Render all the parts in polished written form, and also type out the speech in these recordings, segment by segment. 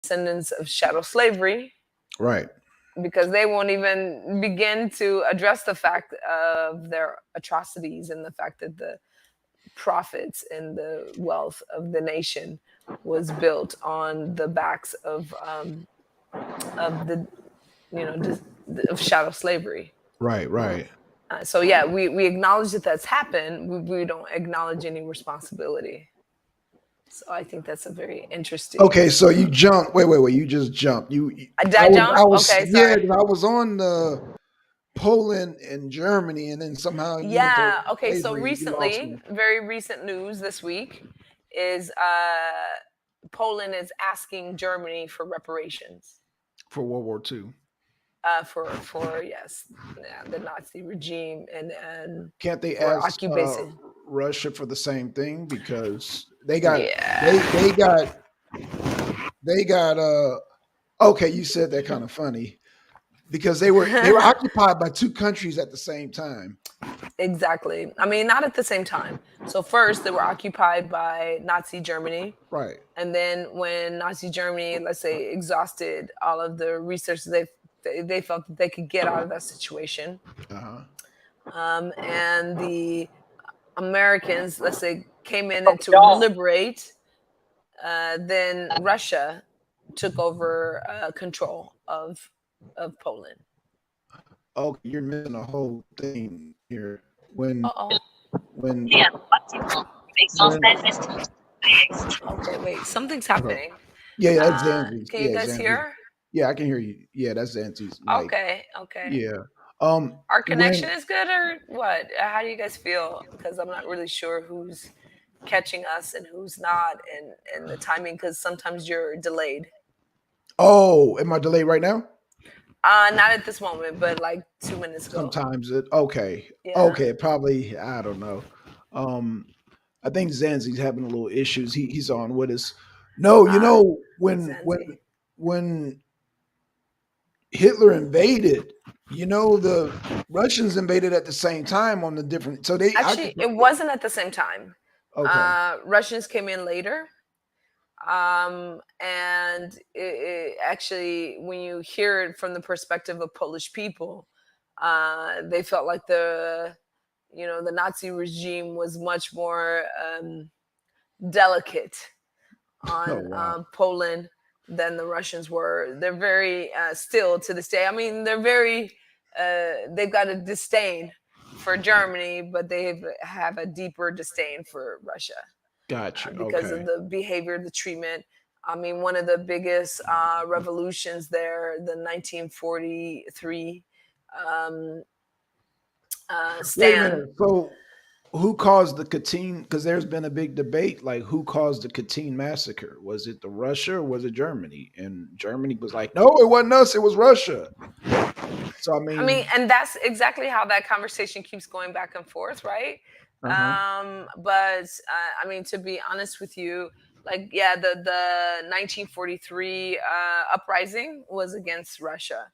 descendants of chattel slavery, Right. because they won't even begin to address the fact of their atrocities and the fact that the profits and the wealth of the nation was built on the backs of the of chattel slavery. Right. Right. So yeah, we acknowledge that that's happened. We don't acknowledge any responsibility. So I think that's a very interesting. Okay, so you jumped. Wait. You just jumped. Did I I jump? was, Okay, yeah. sorry. 'Cause I was on the Poland and Germany, and then somehow you went to Yeah. Okay. So slavery. You lost recently, me very recent news this week is Poland is asking Germany for reparations for World War II. for yes, yeah, the Nazi regime and Can't they for ask occupation. Russia for the same thing because they got they Yeah. they got they got okay, you said that kind of funny because they were occupied by two countries at the same time. Exactly. I mean, not at the same time. So first, they were occupied by Nazi Germany, Right. and then when Nazi Germany, let's say, exhausted all of the resources they felt that they could get out of that situation, Uh-huh. and the Americans, let's say, came in and to liberate, then Russia took over control of Poland. Okay, you're missing a whole thing here. When Uh oh. when when Okay, wait. Something's okay. happening. Yeah, that's Zanzi's. Can you Yeah, guys Zanzi's. hear? Yeah, I can hear you. Yeah, that's Zanzi's mic. Okay, okay. Yeah. Our connection When is good or what? How do you guys feel? Because I'm not really sure who's catching us and who's not, and the timing. Because sometimes you're delayed. oh, am I delayed right now? Not at this moment, but like 2 minutes ago. Sometimes it okay. Yeah. Okay, probably I don't know. Um I think Zanzi's having a little issues. He's on with us. No, Uh, when Zanzi. when Hitler invaded, the Russians invaded at the same time on the different so they Actually, occupied it wasn't at the same time. okay. Russians came in later. And it actually, when you hear it from the perspective of Polish people, they felt like the Nazi regime was much more delicate Oh on wow. Poland than the Russians were. They're very still to this day. I mean, they're very they've got a disdain for Germany, but they have a deeper disdain for Russia Gotcha. because of Okay. the behavior, the treatment. I mean, one of the biggest revolutions there, the 1943 um, Wait a stand. minute. So who caused the Katyn? Because there's been a big debate, like who caused the Katyn massacre? Was it the Russia or was it Germany? And Germany was like, no, it wasn't us, it was Russia. So I I mean, mean, and that's exactly how that conversation keeps going back and forth, right? uh-huh. But I mean, to be honest with you, like, yeah, the 1943 uprising was against Russia.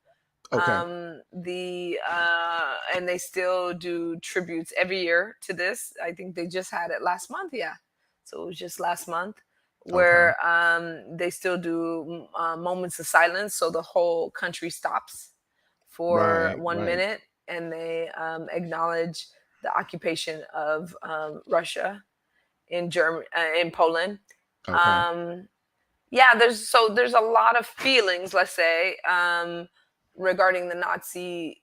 Okay. The And they still do tributes every year to this. I think they just had it last month. Yeah, so it was just last month Okay. where they still do moments of silence, so the whole country stops for Right, one right. minute and they acknowledge the occupation of Russia in in Poland. Okay. Um, yeah, there's a lot of feelings, let's say, regarding the Nazi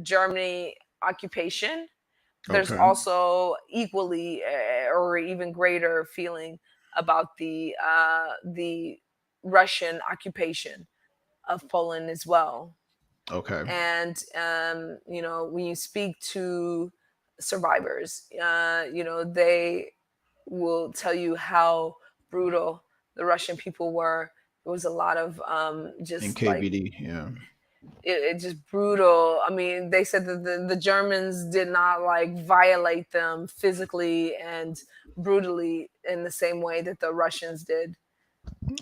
Germany occupation. There's Okay. also equally or even greater feeling about the Russian occupation of Poland as well. Okay. And when you speak to survivors, they will tell you how brutal the Russian people were. It was a lot of In just like KVD, yeah. it just brutal. I mean, they said that the Germans did not like violate them physically and brutally in the same way that the Russians did.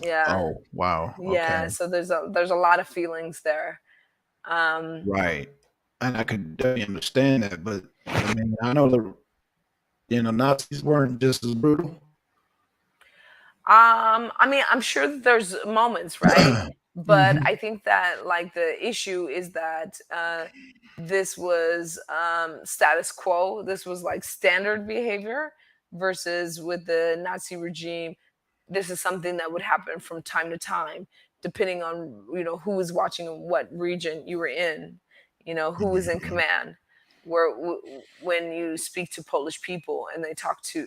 Yeah, Oh, wow. Okay. yeah. So there's a lot of feelings there. Um, Right. And I could definitely understand that, but I mean, I know the Nazis weren't just as brutal. I mean, I'm sure that there's moments, right? But Hmm. I think that like the issue is that this was status quo. This was like standard behavior versus with the Nazi regime. This is something that would happen from time to time, depending on who was watching and what region you were in, who was in command. Where when you speak to Polish people and they talk to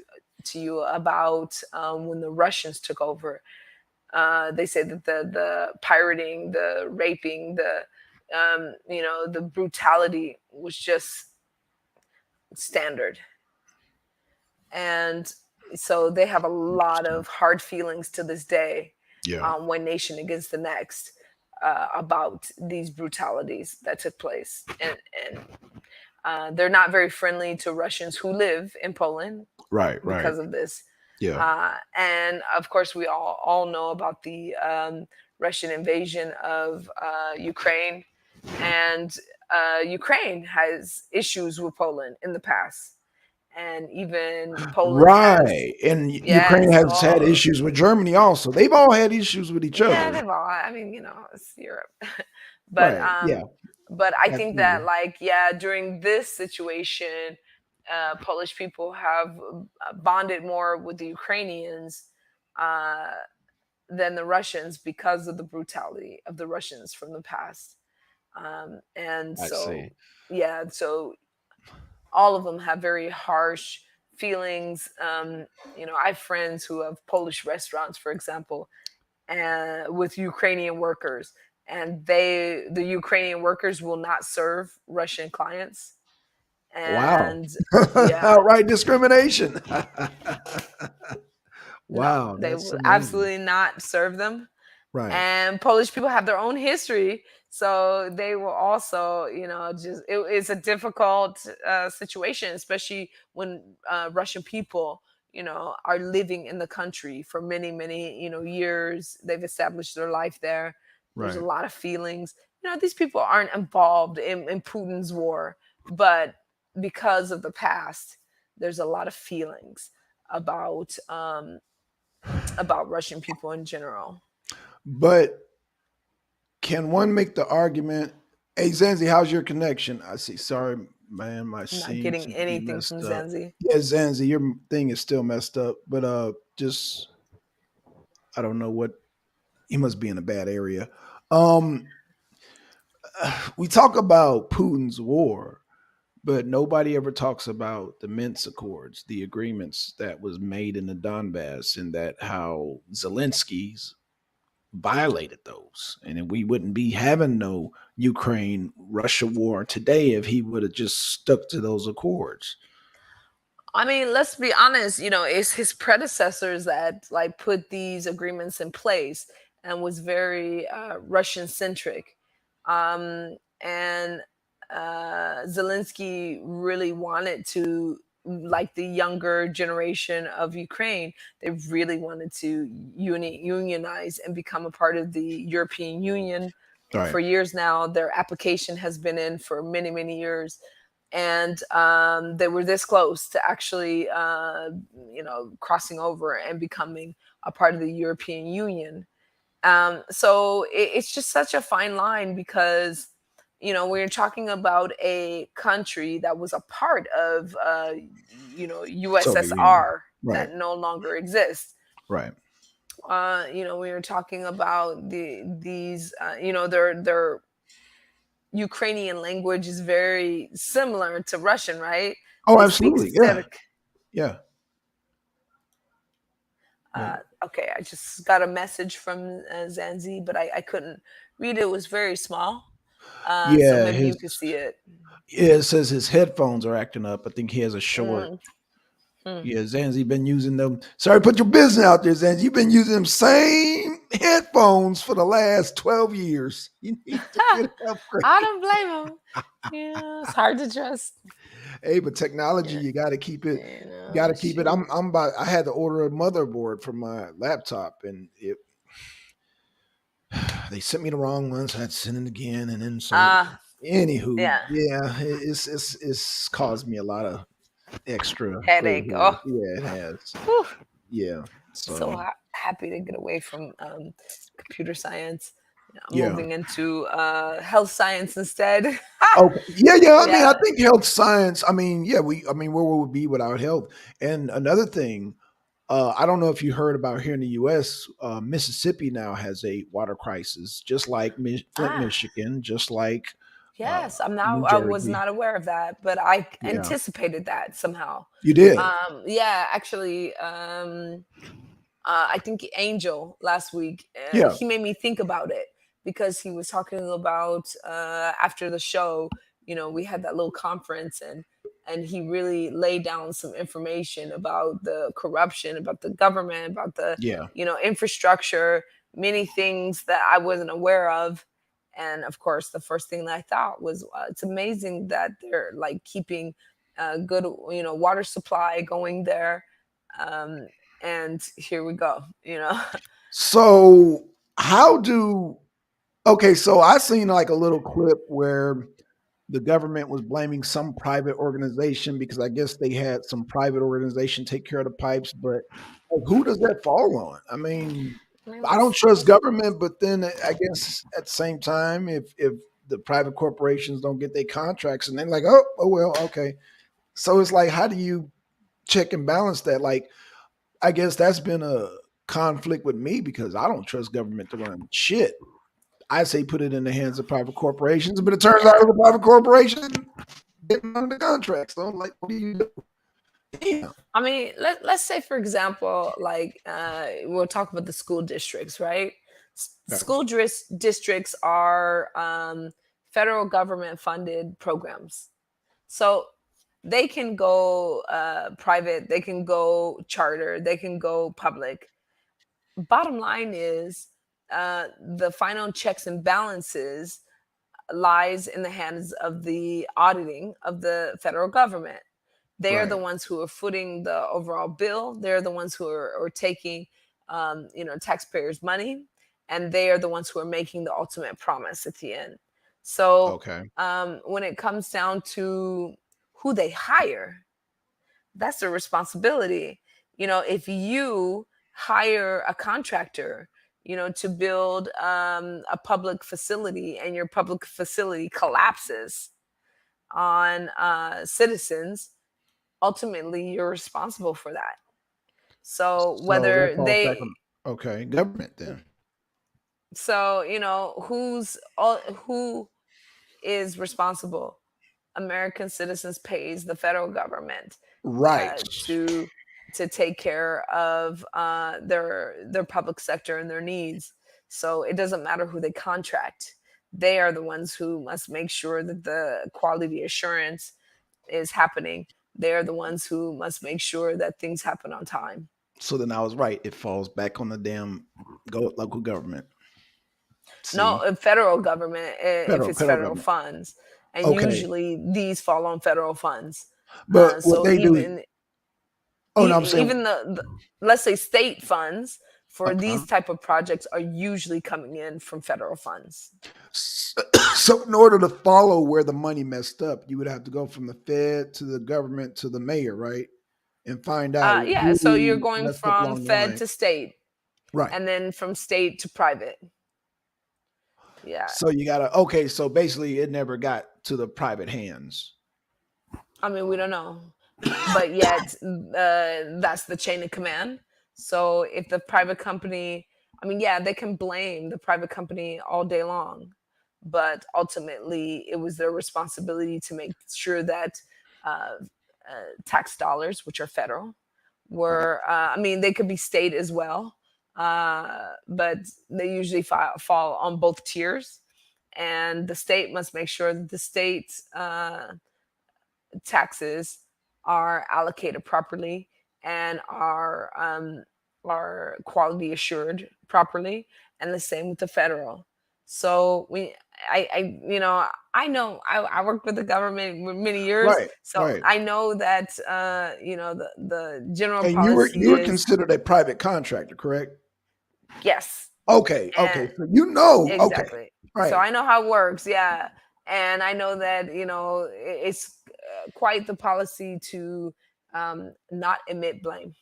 you about when the Russians took over. They say that the pirating, the raping, the brutality was just standard, and so they have a lot of hard feelings to this day, Yeah. one nation against the next, about these brutalities that took place, and they're not very friendly to Russians who live in Poland Right. Right. because of this. Yeah. And of course, we all know about the Russian invasion of Ukraine, and Ukraine has issues with Poland in the past, and even Poland has, Right. And Ukraine yes, has had issues with Germany also. They've all had issues with each yeah, other. they've all. I mean, it's Europe, but Right. Yeah. I think that, Absolutely. like, yeah, during this situation, Polish people have bonded more with the Ukrainians uh, than the Russians because of the brutality of the Russians from the past. And I so, see. yeah, so all of them have very harsh feelings. I have friends who have Polish restaurants, for example, and with Ukrainian workers, and the Ukrainian workers will not serve Russian clients, Wow. and yeah, Outright discrimination. no, Wow. they That's will amazing. absolutely not serve them. Right. And Polish people have their own history, so they will also, just it's a difficult situation, especially when Russian people, are living in the country for many, many, years. They've established their life there. There's a Right. lot of feelings. These people aren't involved in Putin's war, but because of the past, there's a lot of feelings about Russian people in general. But can one make the argument? Hey, Zanzi, how's your connection? I see. Sorry, man, my I'm not seam getting seems to be anything from messed up. Zanzi. Yeah, Zanzi, your thing is still messed up. But just I don't know what he must be in a bad area. Um, we talk about Putin's war, but nobody ever talks about the Minsk Accords, the agreements that was made in the Donbass, and that how Zelensky's violated those, and then we wouldn't be having no Ukraine Russia war today if he would have just stuck to those accords. I mean, let's be honest, it's his predecessors that like put these agreements in place and was very Russian centric. And Zelensky really wanted to, like the younger generation of Ukraine, they really wanted to unionize and become a part of the European Union. Right. For years now, their application has been in for many, many years, and they were this close to actually, crossing over and becoming a part of the European Union. So it's just such a fine line because, we're talking about a country that was a part of, Soviet Union. USSR Right. that no longer exists. Right. We were talking about these, their Ukrainian language is very similar to Russian, right? Oh, They speak absolutely. Yeah. Slavic. Yeah. Yeah. Okay, I just got a message from Zanzi, but I couldn't read it. It was very small. So Yeah. maybe His you could see it. yeah, it says his headphones are acting up. I think he has a short. Mm, mm. Yeah, Zanzi been using them. Sorry, put your business out there, Zanzi. You've been using them same headphones for the last 12 years. You need to get an upgrade. I don't blame him. Yeah, it's hard to trust. Hey, but technology, Yeah, you got to keep it. You got to keep it. shoot. I'm about. I had to order a motherboard for my laptop, and they sent me the wrong one, so I had to send it again, and then so. Ah, Anywho, yeah, yeah, it's caused me a lot of extra gray headache. hairs. Oh, Yeah, it has. whew, Yeah, so so hot. happy to get away from computer science. I'm Yeah. moving into health science instead. Okay. Yeah, yeah. I mean, I Yeah. think health science. I mean, yeah. I mean, where would we be without health? And another thing, I don't know if you heard about here in the U.S. Mississippi now has a water crisis, just like Flint, Ah, Michigan, just like yes. New I was Jersey. not aware of that, but I Yeah, anticipated that somehow. you did. Yeah, actually, I think Angel last week, Yeah, he made me think about it because he was talking about after the show, we had that little conference, and he really laid down some information about the corruption, about the government, about the yeah. infrastructure, many things that I wasn't aware of. And of course, the first thing that I thought was, it's amazing that they're like keeping good, water supply going there. Um, and here we go. So how do? Okay, so I seen like a little clip where the government was blaming some private organization because I guess they had some private organization take care of the pipes, but like, who does that fall on? I mean, I mean, I don't trust government, but then I guess at the same time, if the private corporations don't get their contracts and they're like, oh well, okay. So it's like, how do you check and balance that? Like, I guess that's been a conflict with me because I don't trust government to run shit. I say put it in the hands of private corporations, but it turns out yeah. the private corporation getting under contracts. So I'm like, what do you do? Damn. I mean, let's say, for example, like we'll talk about the school districts, right? Yeah. Districts are federal government funded programs. So they can go private, they can go charter, they can go public. Bottom line is the final checks and balances lies in the hands of the auditing of the federal government. They are the Right. ones who are footing the overall bill. They're the ones who are taking, taxpayers' money, and they are the ones who are making the ultimate promise at the end. So Okay. when it comes down to who they hire, that's their responsibility. If you hire a contractor, to build a public facility, and your public facility collapses on citizens, ultimately you're responsible for that. So So that whether falls back they on government then. so who's all who is responsible? American citizens pays the federal government Right. uh, to take care of their public sector and their needs. So it doesn't matter who they contract. They are the ones who must make sure that the quality assurance is happening. They are the ones who must make sure that things happen on time. So then I was right. It falls back on the damn local government. No, See, federal government, if it's federal federal government. funds, and Okay, usually these fall on federal funds. but what So they do? Oh no, I'm saying. even the let's say state funds for Uh-huh. these type of projects are usually coming in from federal funds. So in order to follow where the money messed up, you would have to go from the Fed to the government to the mayor, right? And find out Yeah, so you're who going messed up from along the fed line. to state, Right. and then from state to private. Yeah, So you gotta okay, so basically it never got to the private hands. I mean, we don't know, but yet that's the chain of command. So if the private company, I mean, yeah, they can blame the private company all day long, but ultimately it was their responsibility to make sure that uh, tax dollars, which are federal, Right. were, I mean, they could be state as well, but they usually fall on both tiers. And the state must make sure that the state taxes are allocated properly and are quality assured properly, and the same with the federal. So I worked with the government for many years, Right. so Right. I know that the general And policy you were is considered a private contractor, correct? yes. Okay. Okay. And So you know. Okay. exactly. So Right. I know how it works. Yeah. And I know that, it's quite the policy to not admit blame.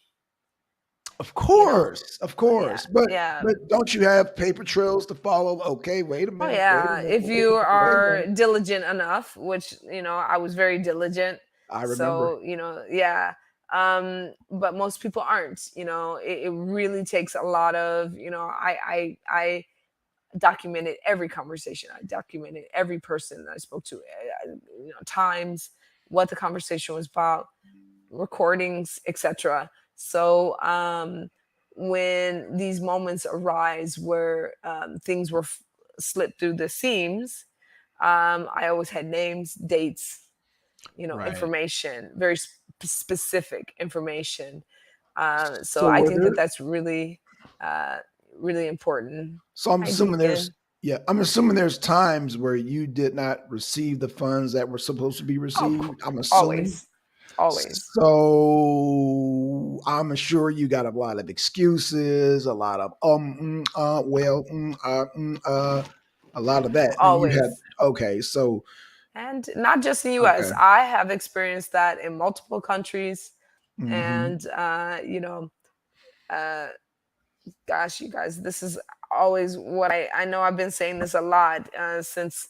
You know, Of yeah, course. yeah. But don't you have paper trails to follow? Okay, Oh wait a yeah, minute, if you wait a are minute. diligent enough, which I was very diligent. I remember. So, yeah. But most people aren't. It really takes a lot of, I documented every conversation. I documented every person I spoke to, times, what the conversation was about, recordings, etc. So when these moments arise where things were slipped through the seams, I always had names, dates, Right. information, very specific information. So So I were think that there that's really, uh, really important. so I'm Hi, assuming there's Deacon. yeah, I'm assuming there's times where you did not receive the funds that were supposed to be Oh, received. I'm assuming. always, always, So I'm sure you got a lot of excuses, a lot of well, a lot of that. And you had always. okay, so And not just in the US. okay. I have experienced that in multiple countries. Hmm. And, uh, gosh, you guys, this is always what I know I've been saying this a lot since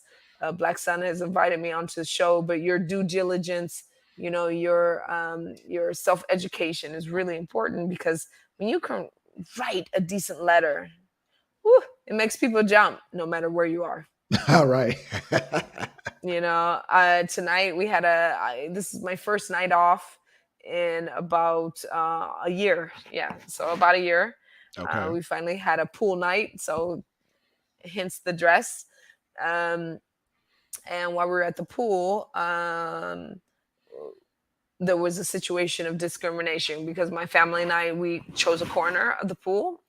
Black Sun has invited me onto the show, but your due diligence, your self education is really important because when you can write a decent letter, whew, it makes people jump no matter where you are. All right. Tonight we had this is my first night off in about a year. Yeah, so about a year. Okay. We finally had a pool night, so hence the dress. Um, and while we were at the pool, there was a situation of discrimination because my family and I, we chose a corner of the pool,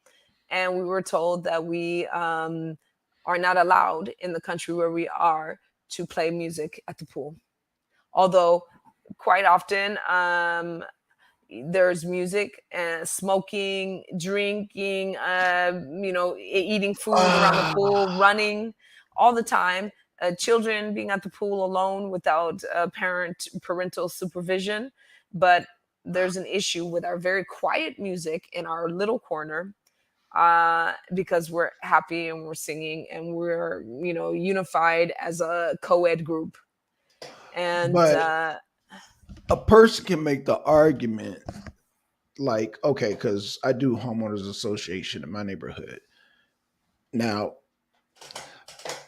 and we were told that we are not allowed in the country where we are to play music at the pool. Although quite often there's music and smoking, drinking, eating food around the pool, Ah, running all the time. Children being at the pool alone without parental supervision. But there's an issue with our very quiet music in our little corner because we're happy and we're singing and we're unified as a co-ed group. And but a person can make the argument like, okay, because I do homeowners association in my neighborhood. Now,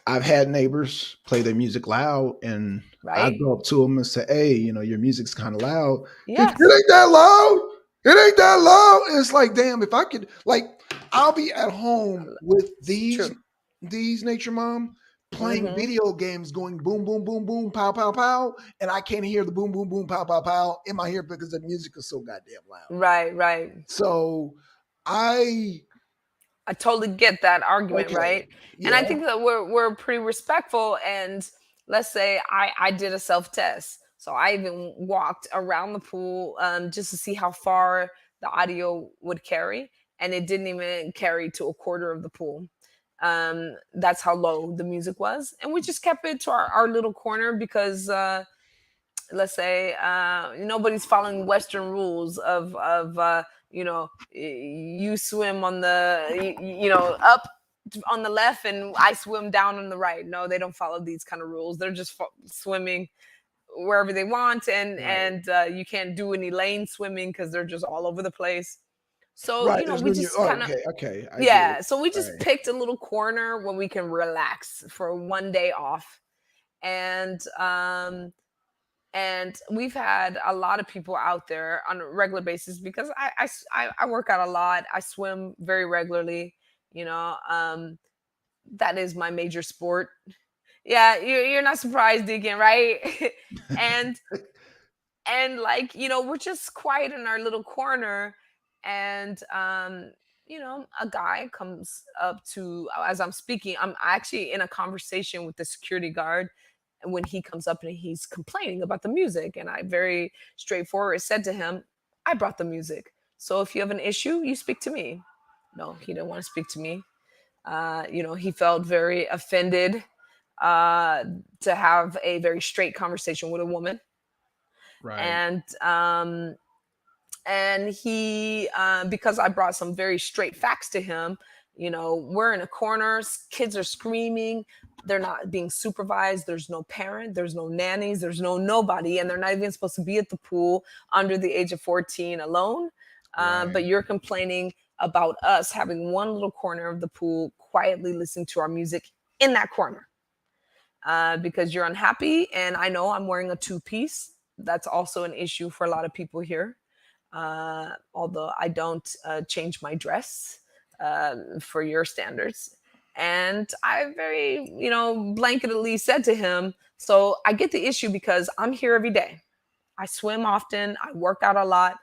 I've had neighbors play their music loud, and I right, go up to them and say, "Hey, your music's kind of loud. It yes, ain't that loud. It ain't that loud." And it's like, damn, if I could, like, I'll be at home with it's true. these nature mom playing Hmm. video games, going boom, boom, boom, boom, pow, pow, pow, and I can't hear the boom, boom, boom, pow, pow, pow in my ear because the music is so goddamn loud. Right, right. So I I totally get that argument, okay, right? And I yeah, think that we're pretty respectful. And let's say I did a self test, so I even walked around the pool just to see how far the audio would carry, and it didn't even carry to a quarter of the pool. That's how low the music was, and we just kept it to our little corner because let's say nobody's following Western rules of you swim on the up on the left and I swim down on the right. No, they don't follow these kind of rules. They're just swimming wherever they want, and right, you can't do any lane swimming because they're just all over the place. So right. There's we no new. just Oh, kind of, okay, okay, I get it. yeah. So we just Right. picked a little corner where we can relax for one day off, and we've had a lot of people out there on a regular basis because I work out a lot. I swim very regularly. You know, that is my major sport. Yeah, you're not surprised, Deacon, right? and like we're just quiet in our little corner, and a guy comes up to as I'm speaking. I'm actually in a conversation with the security guard, and when he comes up and he's complaining about the music, and I very straightforward said to him, I brought the music, so if you have an issue, you speak to me. No, he didn't want to speak to me. He felt very offended uh, to have a very straight conversation with a woman. Right. And And he, because I brought some very straight facts to him, we're in a corner, kids are screaming, they're not being supervised, there's no parent, there's no nannies, there's no nobody, and they're not even supposed to be at the pool under the age of 14 alone. Right. But you're complaining about us having one little corner of the pool, quietly listening to our music in that corner, because you're unhappy. And I know I'm wearing a two-piece. That's also an issue for a lot of people here. Although I don't change my dress for your standards. And I very, blanketly said to him, so I get the issue because I'm here every day. I swim often, I work out a lot.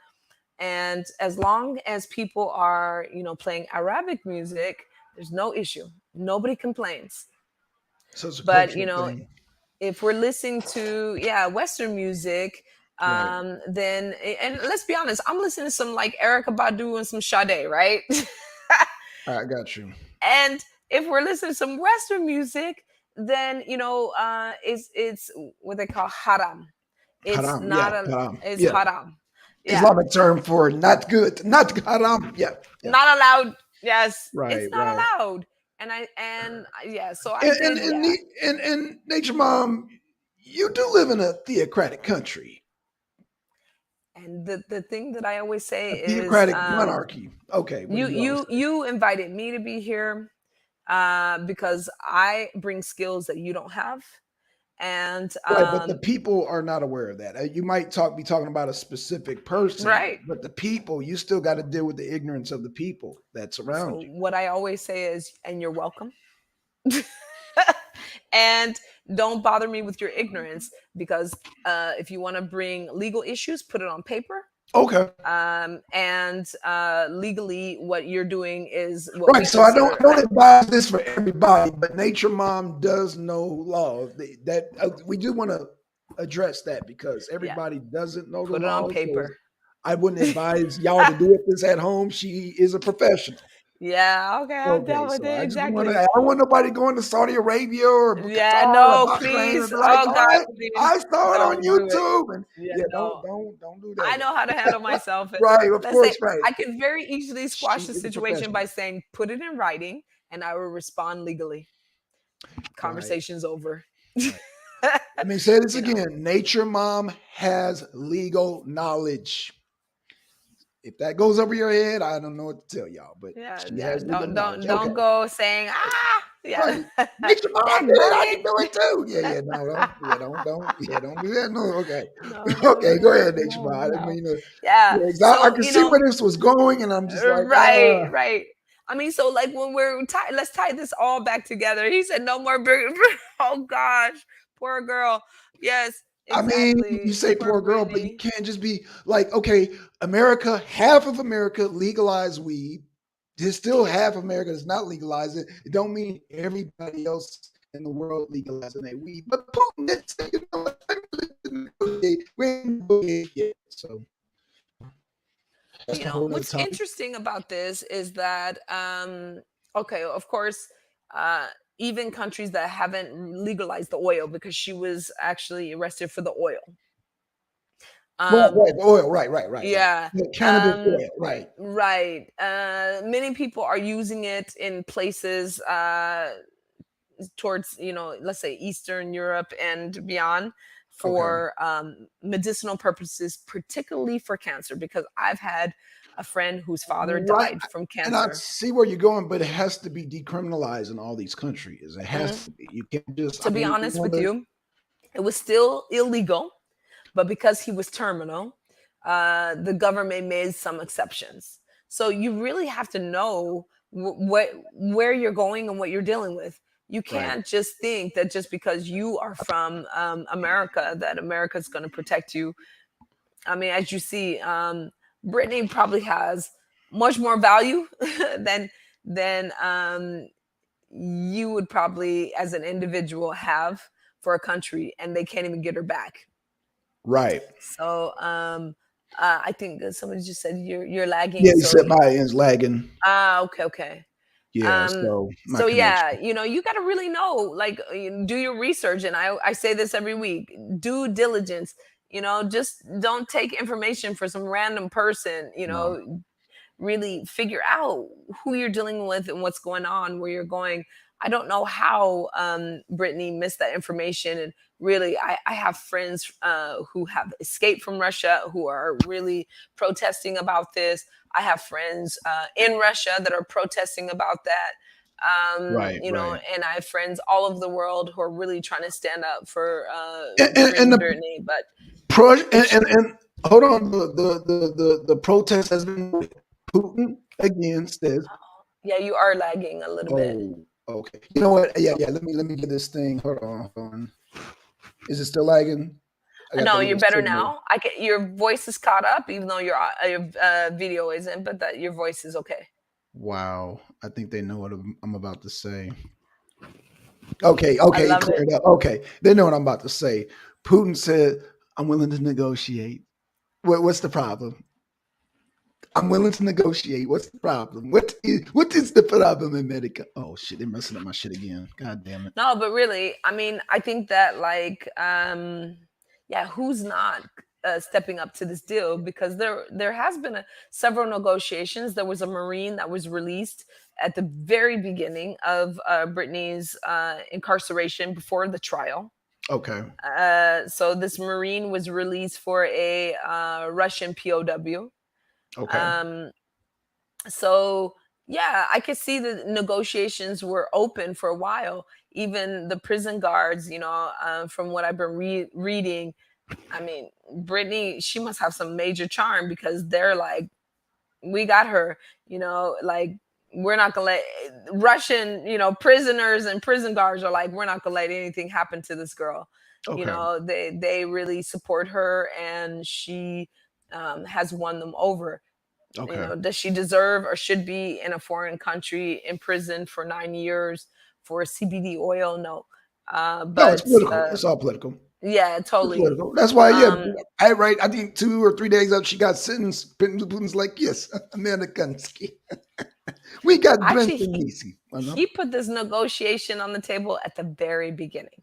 And as long as people are, playing Arabic music, there's no issue. Nobody complains. So it's a But, cultural thing. if we're listening to Western music, Right. then, and let's be honest, I'm listening to some like Erica Badu and some Sade, right? I got you. And if we're listening to some Western music, then it's what they call haram. It's Haram. Yeah. not a, Haram. it's Yeah. haram. Yeah, Islamic term for not good, not haram. Yeah. Yeah. not allowed. Yes, it's Right. not Right. allowed. And yeah, so I And did. Yeah, and Nature Mom, you do live in a theocratic country, and the thing that I always say a is, theocratic monarchy. Okay. What you do you always you say? you invited me to be here, because I bring skills that you don't have. And Right, but the people are not aware of that. You might be talking about a specific person, right. but the people, you still got to deal with the ignorance of the people that's around So you. what I always say is, and you're welcome. And don't bother me with your ignorance, because if you want to bring legal issues, put it on paper. Okay. And legally, what you're doing is what Right. we So I consider. don't advise this for everybody, but Nature Mom does know law. That we do want to address that because Yeah, everybody doesn't know the put it on law. So paper. I wouldn't advise y'all to do this at home. She is a professional. Yeah, okay, I've Okay, dealt with so it I just want to. exactly. I don't want nobody going to Saudi Arabia or Yeah, Qatar or no, Bahrain and please. be like, Oh "Oh, God, please I saw it on don't do it. YouTube." And Yeah, yeah, no. don't do I that. know how to handle myself. And Right, of let's say course, right. I can very easily She squash the is a situation by professional. saying, put it in writing, and I will respond legally. Right, Conversation's over. right. Let me say this You know, again. Nature Mom has legal knowledge. If that goes over your head, I don't know what to tell y'all, but yeah, she yeah. has legal Don't knowledge. don't Okay. don't go saying yeah. Right. Nature Mom, I That did it. I burning. can do it too. Yeah, yeah. No, don't do that. No, okay. No, no, Okay, go no, ahead, Nature Mom. no, I didn't no. mean to. Yeah. Yeah, 'cause I So can see where this was going, and I'm just like, right, right. I mean, so like when we're let's tie this all back together. He said no more burger. Oh gosh, poor girl. Yes, I mean, exactly. you say Poor poor girl, but you Brittany. can't just be like, okay, America, half of America legalized weed. There's still half of America that's not legalizing. It don't mean everybody else in the world legalizing their weed. But Putin did say, we ain't yet. So that's a whole nother What's topic. interesting about this is that, okay, of course, uh, even countries that haven't legalized the oil, because she was actually arrested for the oil. Right, Um, right, the oil, right. yeah. The cannabis oil, right. Right. Many people are using it in places towards, let's say Eastern Europe and beyond, Okay. for medicinal purposes, particularly for cancer, because I've had a friend whose father Right. died from And I cancer. see where you're going, but it has to be decriminalized in all these countries. It has Mhm. to be. You can't just, I To be mean, honest with you, it was still illegal, but because he was terminal, the government made some exceptions. So you really have to know where you're going and what you're dealing with. You right. can't just think that just because you are from America, that America's going to protect you. I mean, as you see, Brittany probably has much more value than than you would probably, as an individual, have for a country, and they can't even get her back. Right. So I think that somebody just said you're Yeah, lagging. you So said my end's lagging. okay, okay. Yeah, Um, so my so yeah, connection. you got to really know, like, do your research. And I say this every week: due diligence. just don't take information for some random person. No. Really figure out who you're dealing with and what's going on, where you're going. I don't know how Brittany missed that information. And really, I have friends who have escaped from Russia who are really protesting about this. I have friends in Russia that are protesting about that. Right, right. And I have friends all over the world who are really trying to stand up for And freeing the Brittany. But pro it's and hold on, the protest has been Putin again says, yeah, you are lagging a little bit. oh, okay. You know what? Yeah, yeah. Let me get this thing. Hold on, hold on. Is it still lagging? I got the No, you're little better signal. now. Your voice is caught up, even though your video isn't, but that your voice is okay. Wow. I think they know what I'm about to say. Okay, I okay, it love it. cleared up. Okay, they know what I'm about to say. Putin said, "I'm willing to negotiate." What's the problem? I'm willing to negotiate. What's the problem? What is the problem in America? Oh shit, they're messing up my shit again. God damn it. No, but really, I mean, I think that yeah, who's not stepping up to this deal? Because there has been several negotiations. There was a Marine that was released at the very beginning of Brittany's incarceration before the trial. Okay. So this Marine was released for a Russian POW. Okay. Um, so yeah, I could see the negotiations were open for a while. Even the prison guards, from what I've been reading, I mean, Brittany, she must have some major charm because they're like, we got her, like we're not gonna let Russian, prisoners and prison guards are like, we're not gonna let anything happen to this girl. Okay. They really support her, and she has won them over. Okay. Does she deserve or should be in a foreign country in prison for 9 years for CBD oil? No. No, it's But political. It's all political. yeah, It's totally. political. That's why, yeah, Um, I think 2 or 3 days after she got sentenced, Putin's like, yes, Amerikansky. We got Actually, Vincent Nisi. I know. he put this negotiation on the table at the very beginning,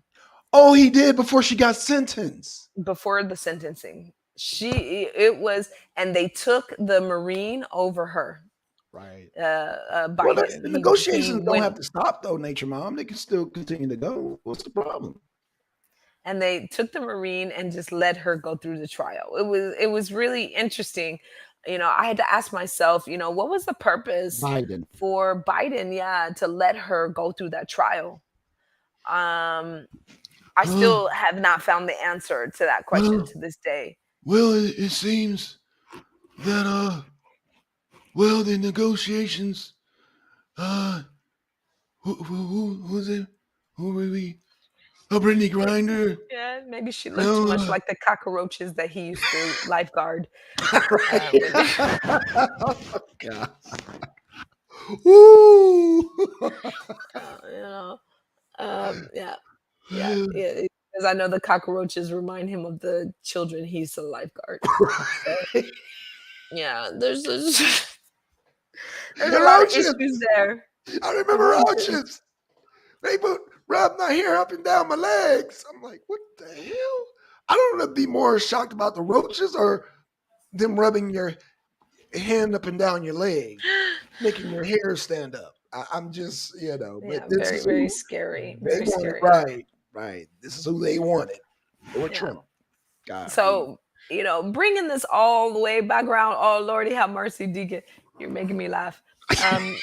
Oh, he did before she got sentenced. before the sentencing. It was, and they took the Marine over her. Right. Well, Biden. the He negotiations don't went, have to stop though, Nature Mom. They can still continue to go. What's the problem? and they took the Marine and just let her go through the trial. It was really interesting. I had to ask myself, what was the purpose Biden. for Biden, yeah, to let her go through that trial? I Uh, still have not found the answer to that question well, to this day. well, it seems that the negotiations. Uh, who was it? Who were we? Oh, Brittany Grinder. Yeah, maybe she looked too No. much like the cockroaches that he used to lifeguard. Right. When, Oh, God. Ooh. you know, yeah, yeah. Because I know the cockroaches remind him of the children he used to lifeguard. So Right. yeah, there's there's a And lot of roaches. issues there. I The remember roaches. roaches. They would rub my hair up and down my legs. I'm like, what the hell? I don't know to be more shocked about the roaches or them rubbing your hand up and down your leg, making your hair stand up. I'm just, but Yeah, this very, is very who scary. they Very wanted. scary. Right, right. This is who they wanted. Lord Yeah. Trump. God. So, bringing this all the way back around, oh, Lordy have mercy, Deacon. You're making me laugh. Um,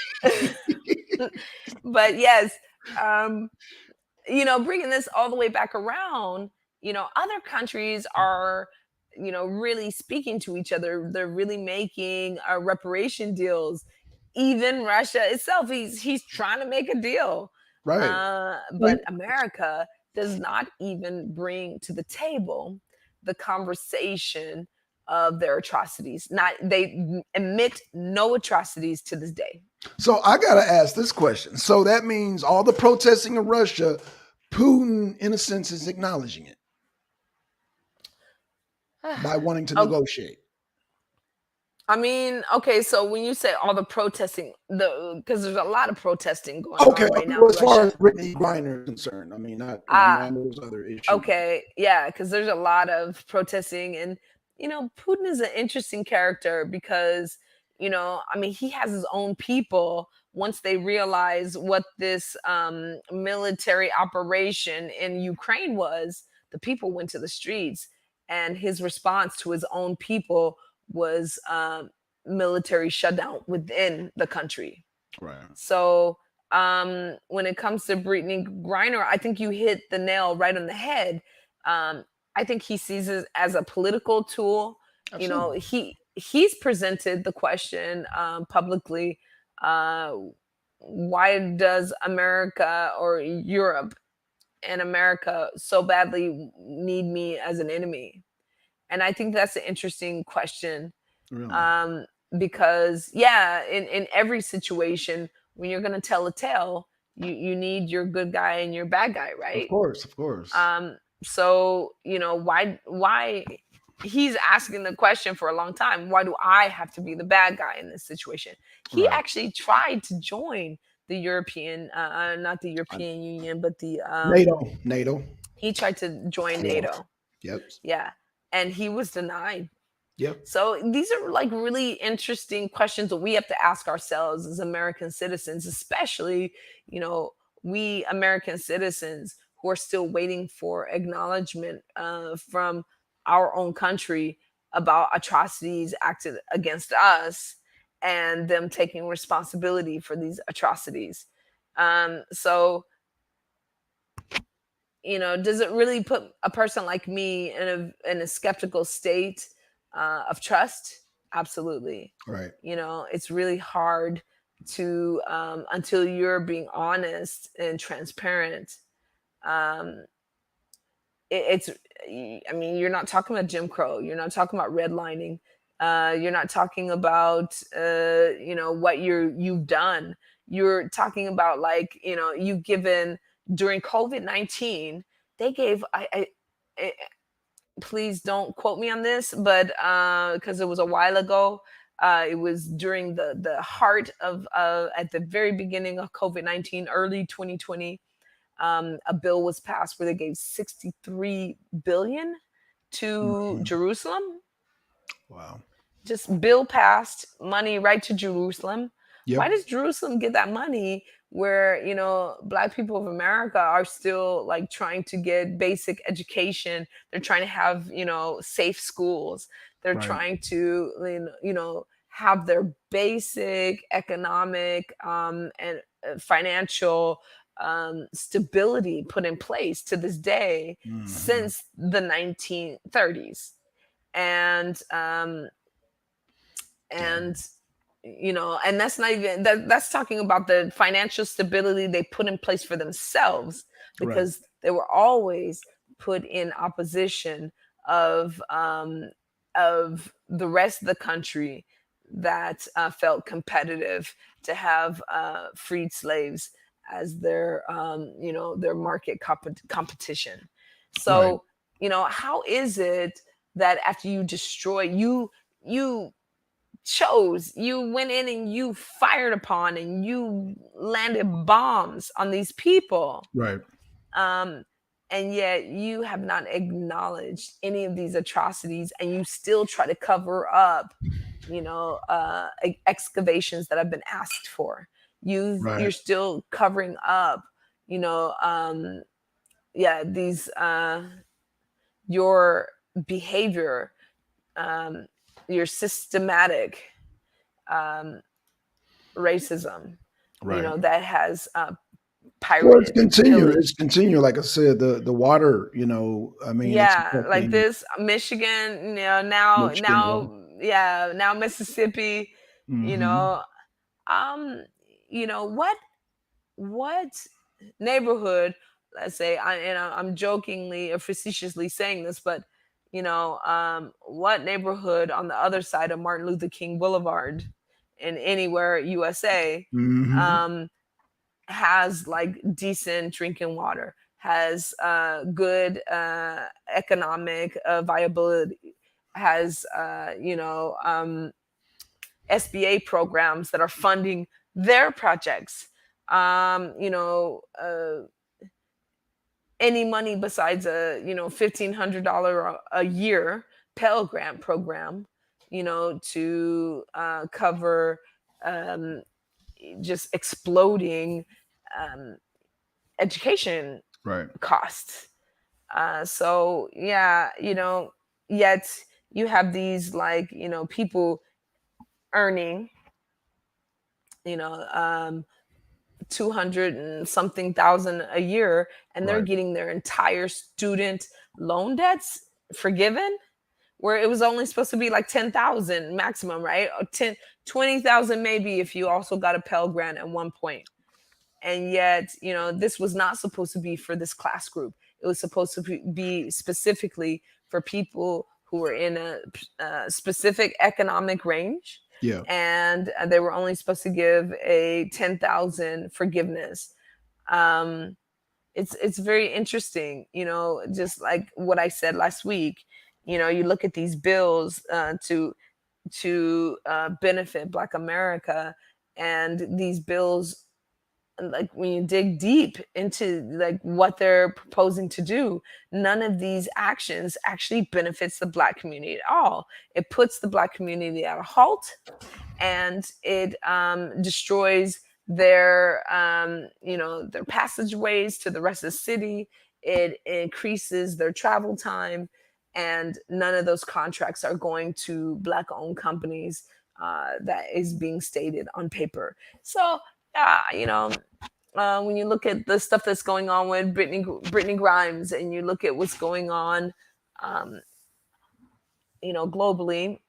but yes, um, bringing this all the way back around, other countries are, really speaking to each other. They're really making reparation deals. Even Russia itself, he's trying to make a deal. Right. But America does not even bring to the table the conversation of their atrocities. Not they admit no atrocities to this day. So I got to ask this question. So that means all the protesting in Russia, Putin, in a sense, is acknowledging it by wanting to Oh, negotiate. I mean, okay, so when you say all the protesting, because there's a lot of protesting going Okay, on right now well, in as far Russia. as Brittany Griner is concerned, I mean, not. I know Ah, there's other issues. okay, yeah, because there's a lot of protesting, and Putin is an interesting character because I mean, he has his own people. Once they realize what this military operation in Ukraine was, the people went to the streets, and his response to his own people was military shutdown within the country. Right. So when it comes to Brittany Griner, I think you hit the nail right on the head. I think he sees it as a political tool. Absolutely. He's presented the question publicly. Uh, why does America or Europe and America so badly need me as an enemy? And I think that's an interesting question, Really. um, because yeah, in every situation, when you're going to tell a tale, you need your good guy and your bad guy, Of right? course. Of course. So why he's asking the question for a long time, why do I have to be the bad guy in this situation? He Right. actually tried to join the European not the I, European Union, but the NATO. NATO. he tried to join Yeah. NATO. Yep. Yeah, and he was denied. Yep. So these are like really interesting questions that we have to ask ourselves as American citizens, especially, you know, we American citizens who are still waiting for acknowledgement from our own country about atrocities acted against us and them taking responsibility for these atrocities. So does it really put a person like me in a skeptical state of trust? Absolutely. Right. It's really hard to until you're being honest and transparent. Um, it's I mean, you're not talking about Jim Crow. You're not talking about redlining. You're not talking about what you've done. You're talking about like you've given during COVID-19. They gave I please don't quote me on this, but because it was a while ago. It was during the heart of at the very beginning of COVID-19, early 2020. A bill was passed where they gave 63 billion to Mhm. Jerusalem. Wow. Just bill passed, money right to Jerusalem. Why Yep. does Jerusalem get that money where black people of America are still like trying to get basic education? They're trying to have safe schools. They're Right. trying to have their basic economic and financial stability put in place to this day Hmm. since the 1930s. And Yeah. and and that's not even that's talking about the financial stability they put in place for themselves, Right. because they were always put in opposition of the rest of the country that felt competitive to have freed slaves as their market competition. Right. So how is it that after you destroy you you went in and you fired upon and you landed bombs on these people, Right. um, and yet you have not acknowledged any of these atrocities, and you still try to cover up excavations that have been asked for. You're Right. still covering up you know yeah these your behavior, um, your systematic um, racism, Right. that has Well, it's pirated, continue. It's pillaged. continue. Like I said, the water. I mean, it's Yeah, like affecting this Michigan, now, Michigan. Yeah. yeah, now Mississippi, you Hmm. know, um, what neighborhood, let's say, I'm jokingly or facetiously saying this, but what neighborhood on the other side of Martin Luther King Boulevard in anywhere USA Hmm. um, has like decent drinking water, has good economic viability, has SBA programs that are funding their projects. You know, any money besides a, you know, $1,500 a year Pell Grant program, you know, to cover um, just exploding um, education Right. costs. So yeah, you know, yet you have these, like, you know, people earning, you know, 200 and something thousand a year, and they're Right. getting their entire student loan debts forgiven, where it was only supposed to be like 10,000 maximum, right? Or 10, 20,000 maybe if you also got a Pell Grant at one point. And yet, you know, this was not supposed to be for this class group. It was supposed to be specifically for people who were in a specific economic range, Yeah. and they were only supposed to give a 10,000 forgiveness. um it's very interesting, you know, just like what I said last week. You know, you look at these bills to benefit Black America, and these bills, like when you dig deep into like what they're proposing to do, none of these actions actually benefits the Black community at all. It puts the Black community at a halt, and it destroys their you know, their passageways to the rest of the city. It increases their travel time, and none of those contracts are going to Black owned companies, that is being stated on paper. So you know, when you look at the stuff that's going on with Brittany Grimes, and you look at what's going on, um, you know, globally,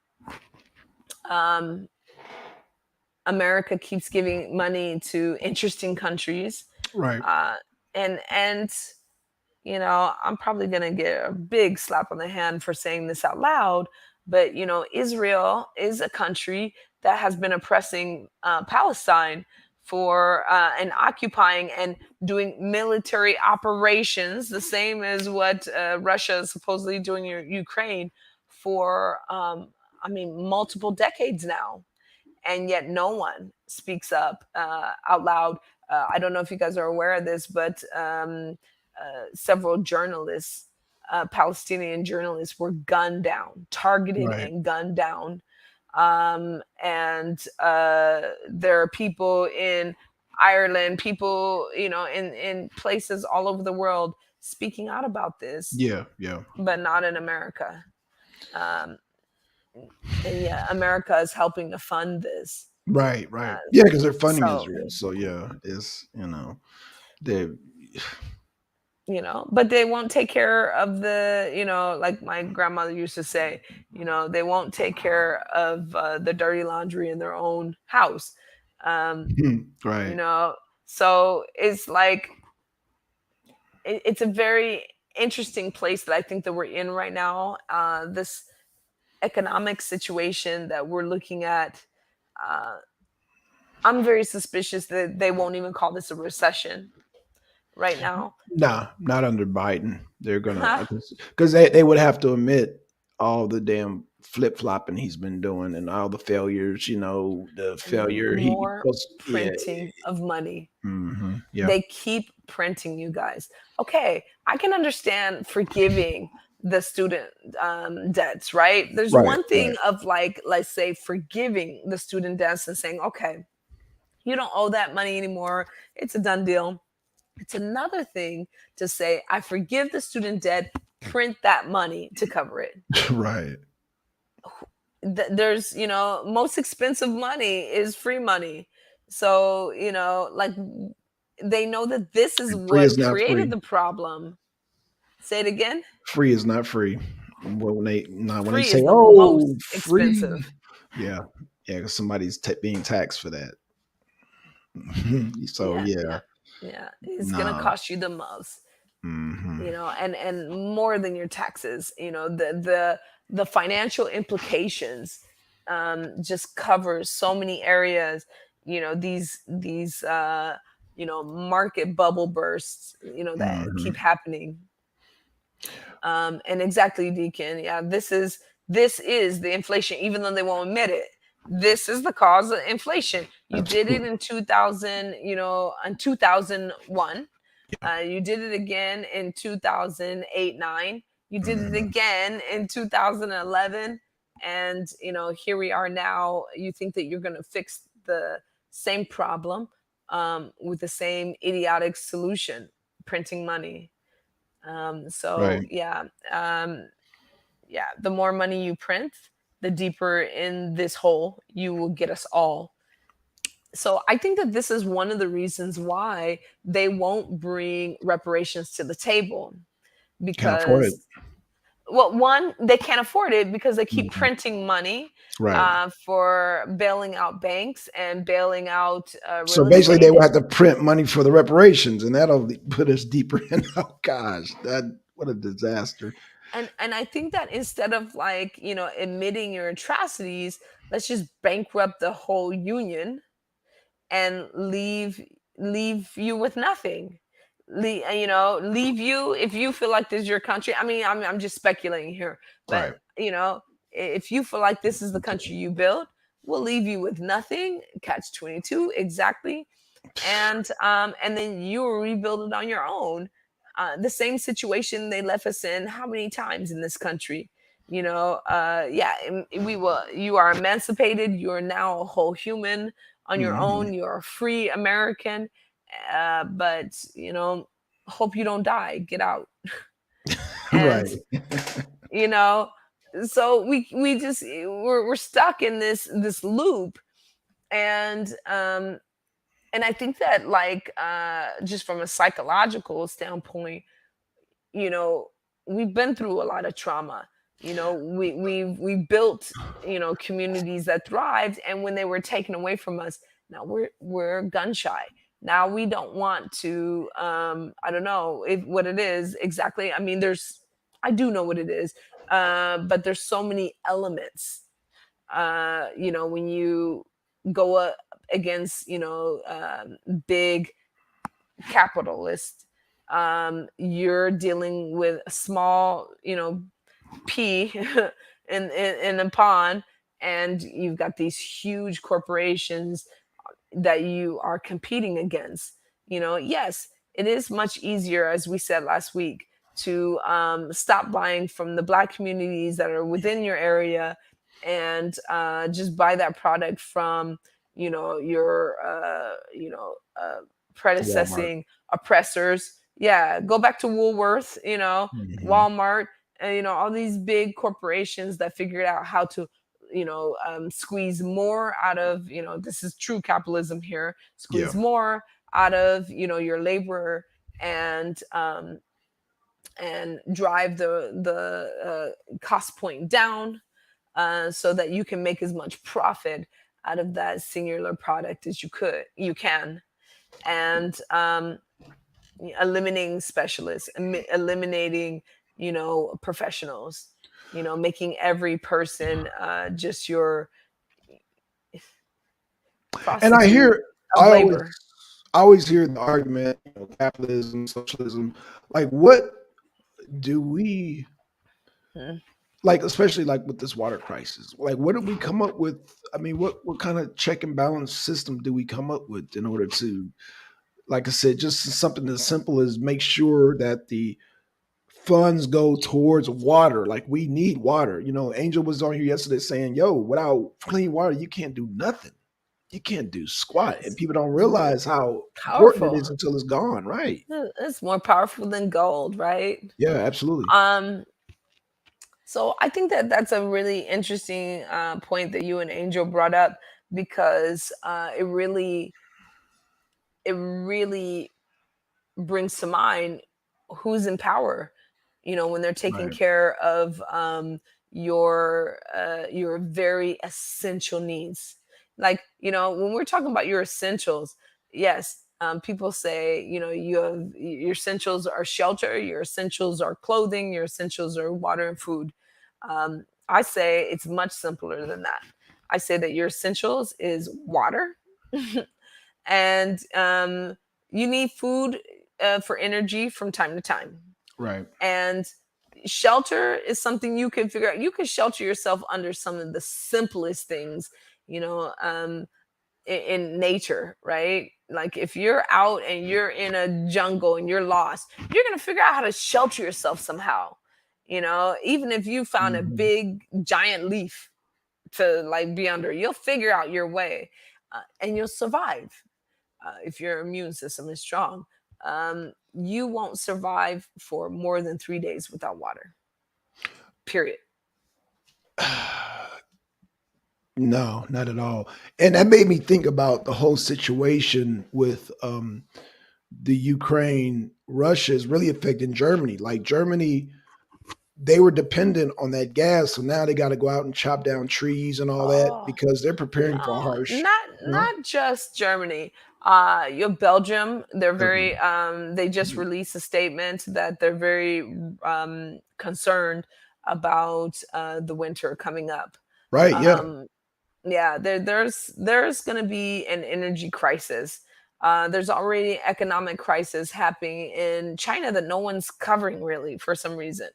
um, America keeps giving money to interesting countries, Right. uh, and you know, I'm probably gonna get a big slap on the hand for saying this out loud, but you know, Israel is a country that has been oppressing Palestine for and occupying and doing military operations, the same as what Russia is supposedly doing in Ukraine for, I mean, multiple decades now, and yet no one speaks up out loud. I don't know if you guys are aware of this, but several journalists, Palestinian journalists, were gunned down, targeted Right. and gunned down. And there are people in Ireland, people, you know, in places all over the world speaking out about this, Yeah. Yeah. but not in America. Um, and yeah, America is helping to fund this. Right. Right. Uh, Yeah, because they're funding so, Israel. So yeah, it's they. you know, but they won't take care of the, you know, like my grandmother used to say, you know, they won't take care of the dirty laundry in their own house. You Right. know, so it's like, it's a very interesting place that I think that we're in right now. This economic situation that we're looking at, uh, I'm very suspicious that they won't even call this a recession right now. Nah, not under Biden. They're gonna because they would have to admit all the damn flip flopping he's been doing and all the failures. You know, the And failure he more was. Yeah. printing of money. Yeah. They keep printing, you guys. Okay, I can understand forgiving the student debts, right? There's Right. one Right. thing of, like, let's say forgiving the student debts and saying, okay, you don't owe that money anymore. It's a done deal. It's another thing to say, I forgive the student debt, print that money to cover it. Right. There's, you know, most expensive money is free money. So, you know, like, they know that this is And free is what not created free. the problem. Say it again. Free is not free. Well, when they Free say, is the "Oh, most free," expensive. yeah, yeah, 'cause somebody's being taxed for that. So Yeah, yeah, yeah, yeah. It's gonna no. cost you the most, Hmm. you know, and more than your taxes. You know, the financial implications just covers so many areas. You know, these you know, market bubble bursts, you know, that keep Hmm. happening. And exactly, Deacon. Yeah, this is the inflation, even though they won't admit it. This is the cause of inflation. You did it Absolutely. in 2000, in 2001. You did it again in 2008, 9. You did it Mhm. again in 2011. And, here we are now. You think that you're going to fix the same problem with the same idiotic solution, printing money. So, Right. yeah. Yeah, the more money you print, the deeper in this hole you will get us all. So I think that this is one of the reasons why they won't bring reparations to the table, Can't afford it. because, well, one, they can't afford it because they keep Mhm. printing money Right. for bailing out banks and bailing out So real basically, they estate. will have to print money for the reparations, and that'll put us deeper in. Oh gosh, that what a disaster! And I think that instead of, like, admitting your atrocities, let's just bankrupt the whole union and leave you with nothing. Leave you, if you feel like this is your country. I mean, I'm just speculating here, but Right. if you feel like this is the country you built, we'll leave you with nothing. Catch 22, exactly. And then you will rebuild it on your own. The same situation they left us in how many times in this country. Yeah, we will. You are emancipated. You are now a whole human on your Mhm. own. You're a free American. But hope you don't die. Get out. And Right. you know, so we're stuck in this loop. And I think that, like, just from a psychological standpoint, you know, we've been through a lot of trauma. We built, communities that thrived, and when they were taken away from us, now we're gun shy. Now we don't want to. I don't know what it is exactly. I mean, I do know what it is, but there's so many elements. When you go up against, big capitalist, you're dealing with a small, pea in a pond, and you've got these huge corporations that you are competing against. Yes, it is much easier, as we said last week, to stop buying from the Black communities that are within your area, and just buy that product from, your Walmart. predecessing oppressors. Yeah, go back to Woolworth, Mhm. Walmart, and all these big corporations that figured out how to, squeeze more out of, this is true capitalism here, Yeah. squeeze more out of, your labor, and drive the cost point down, so that you can make as much profit out of that singular product as you can. And eliminating specialists, eliminating, professionals, making every person just your And I prostitute hear, of I always, labor. I always hear the argument, capitalism, socialism. Like, what do we Hmm. like, especially like with this water crisis? Like, what did we come up with? I mean, what kind of check and balance system do we come up with in order to, like I said, just something as simple as make sure that the funds go towards water. Like we need water. Angel was on here yesterday saying, "Yo, without clean water, you can't do nothing. You can't do squat." And Yes, people don't it's more realize how important it powerful. is until it's gone. Right? It's more powerful than gold, right? Yeah, absolutely. um so I think that that's a really interesting point that you and Angel brought up, because it really brings to mind who's in power, when they're taking Right. care of your very essential needs. Like, when we're talking about your essentials, yes, people say, your essentials are shelter, your essentials are clothing, your essentials are water and food. I say it's much simpler than that. I say that your essentials is water, and you need food for energy from time to time. Right. And shelter is something you can figure out. You can shelter yourself under some of the simplest things you know, in nature, right? Like if you're out and you're in a jungle and you're lost, you're going to figure out how to shelter yourself somehow. You know, even if you found a Mhm. big giant leaf to like be under, you'll figure out your way, and you'll survive. If your immune system is strong, you won't survive for more than 3 days without water, period. No, not at all. And that made me think about the whole situation with the Ukraine, Russia is really affecting Germany. Like Germany, they were dependent on that gas, so now they got to go out and chop down trees and all that Oh, because they're preparing for a no, harsh. No, not just Germany. Your Belgium, they're okay, very they just mhm. released a statement that they're very concerned about the winter coming up. Right? Yeah, Um, yeah, there's going to be an energy crisis. There's already economic crisis happening in China that no one's covering really for some reason,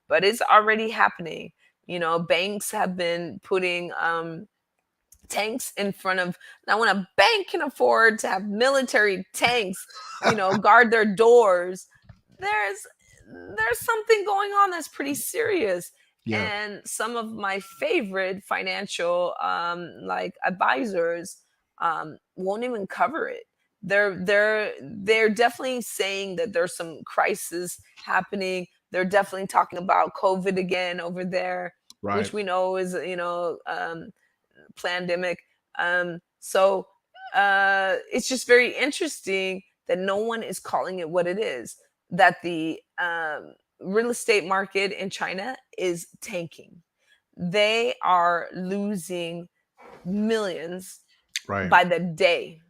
but it's already happening. You know, banks have been putting tanks in front of, now when a bank can afford to have military tanks, you know, guard their doors, there's there's something going on that's pretty serious. yeah, And some of my favorite financial like advisors won't even cover it. They're definitely saying that there's some crisis happening. They're definitely talking about COVID again over there, right. which we know is, you know, pandemic. So it's just very interesting that no one is calling it what it is. That the real estate market in China is tanking. They are losing millions Right. by the day,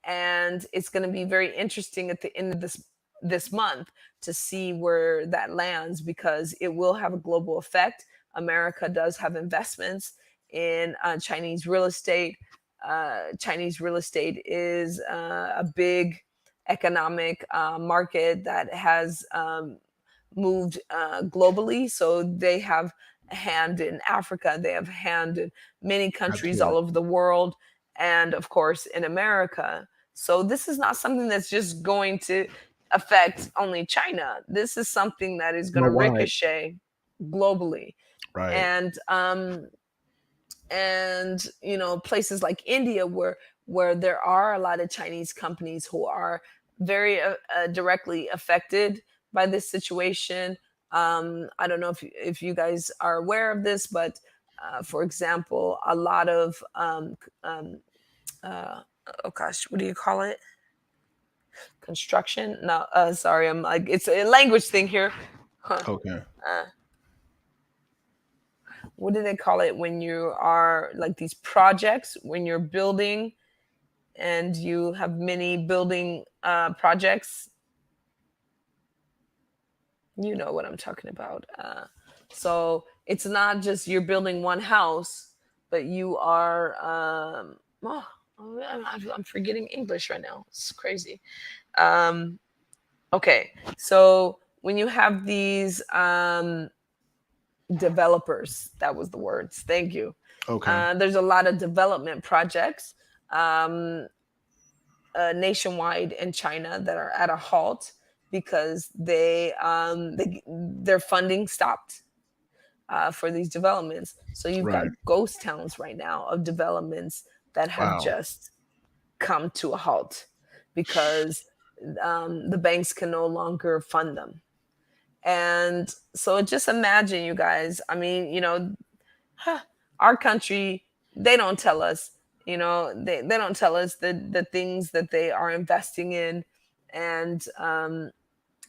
and it's going to be very interesting at the end of this month to see where that lands, because it will have a global effect. America does have investments in Chinese real estate. Chinese real estate is a big economic market that has moved globally. So they have a hand in Africa, they have a hand in many countries all Absolutely. over the world, and of course in America. So this is not something that's just going to affect only China. This is something that is going to Worldwide. ricochet globally. Right. And you know, places like India, where there are a lot of Chinese companies who are very directly affected by this situation. I don't know if you guys are aware of this, but for example, a lot of uh, oh gosh, what do you call it? Construction? No, sorry, I'm like, it's a language thing here. Huh. Okay. Uh, what do they call it when you are like these projects when you're building and you have many building projects? You know what I'm talking about. So it's not just you're building one house, but you are. Oh, I'm forgetting English right now. It's crazy. Um, okay, so when you have these developers, that was the words. Thank you. Okay. There's a lot of development projects um, nationwide in China that are at a halt because their funding stopped for these developments. So you've got Right. ghost towns right now of developments that have Wow. just come to a halt because the banks can no longer fund them. And so just imagine, you guys, I mean, you know, our country, they don't tell us, you know, they don't tell us the things that they are investing in, and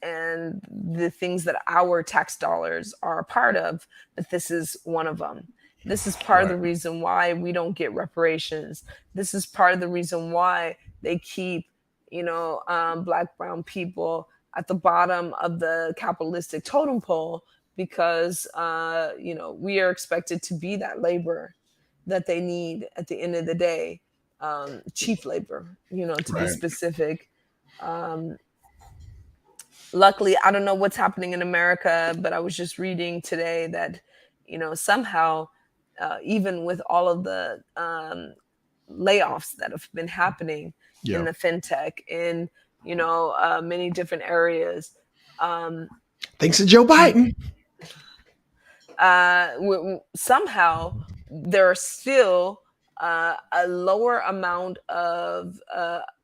and the things that our tax dollars are a part of, but this is one of them. This is part of Right. the reason why we don't get reparations. This is part of the reason why they keep, you know, black, brown people at the bottom of the capitalistic totem pole, because, you know, we are expected to be that labor that they need at the end of the day, cheap labor, you know, to be Right. specific. Um, Luckily, I don't know what's happening in America, but I was just reading today that, you know, somehow even with all of the layoffs that have been happening in Yeah. the fintech in many different areas. Um, Thanks to Joe Biden. Somehow there are still a lower amount of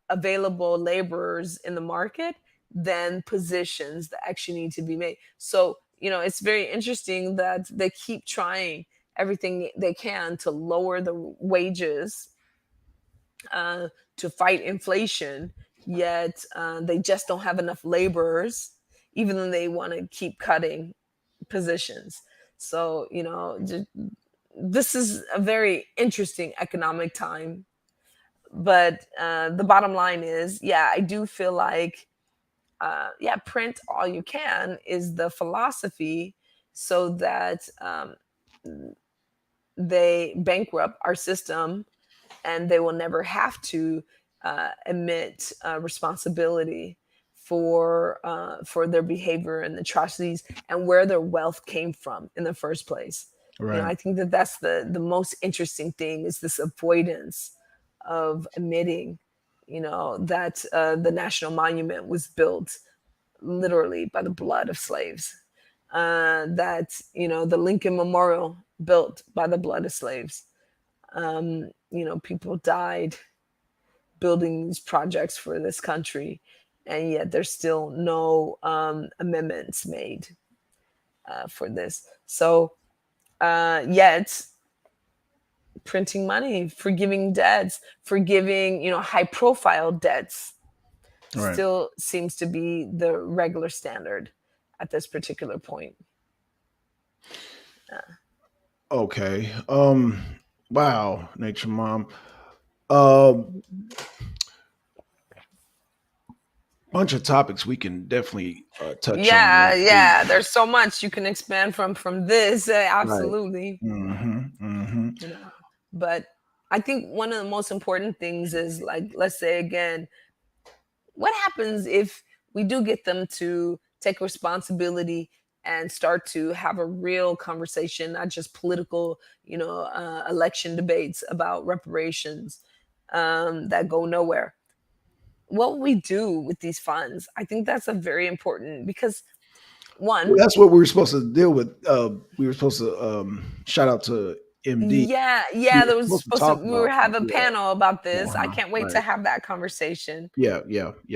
available laborers in the market than positions that actually need to be made. So, it's very interesting that they keep trying everything they can to lower the wages, to fight inflation, yet they just don't have enough laborers, even though they want to keep cutting positions. So, this is a very interesting economic time. But the bottom line is, yeah, I do feel like, yeah, print all you can is the philosophy, so that they bankrupt our system and they will never have to admit responsibility for their behavior and atrocities and where their wealth came from in the first place. Right. I think that that's the most interesting thing, is this avoidance of admitting, that the national monument was built literally by the blood of slaves. That the Lincoln Memorial built by the blood of slaves. People died building these projects for this country, and yet there's still no amendments made for this. So, yet printing money, forgiving debts, forgiving high profile debts, Right. still seems to be the regular standard at this particular point. Okay. Wow, Nature Mom. Um Bunch of topics we can definitely touch on Yeah, real quick. yeah. There's so much you can expand from this. Right. Absolutely. Mm-hmm. you know but I think one of the most important things is, like, let's say again, what happens if we do get them to take responsibility and start to have a real conversation, not just political, election debates about reparations that go nowhere? What will we do with these funds? I think that's a very important, because Well, one, that's what we were supposed to deal with. We were supposed to shout out to MD. yeah, We yeah, were there was supposed to supposed to talk we were about have a yeah. panel about this. I Uh-huh. can't wait to Right. have that conversation. Yeah.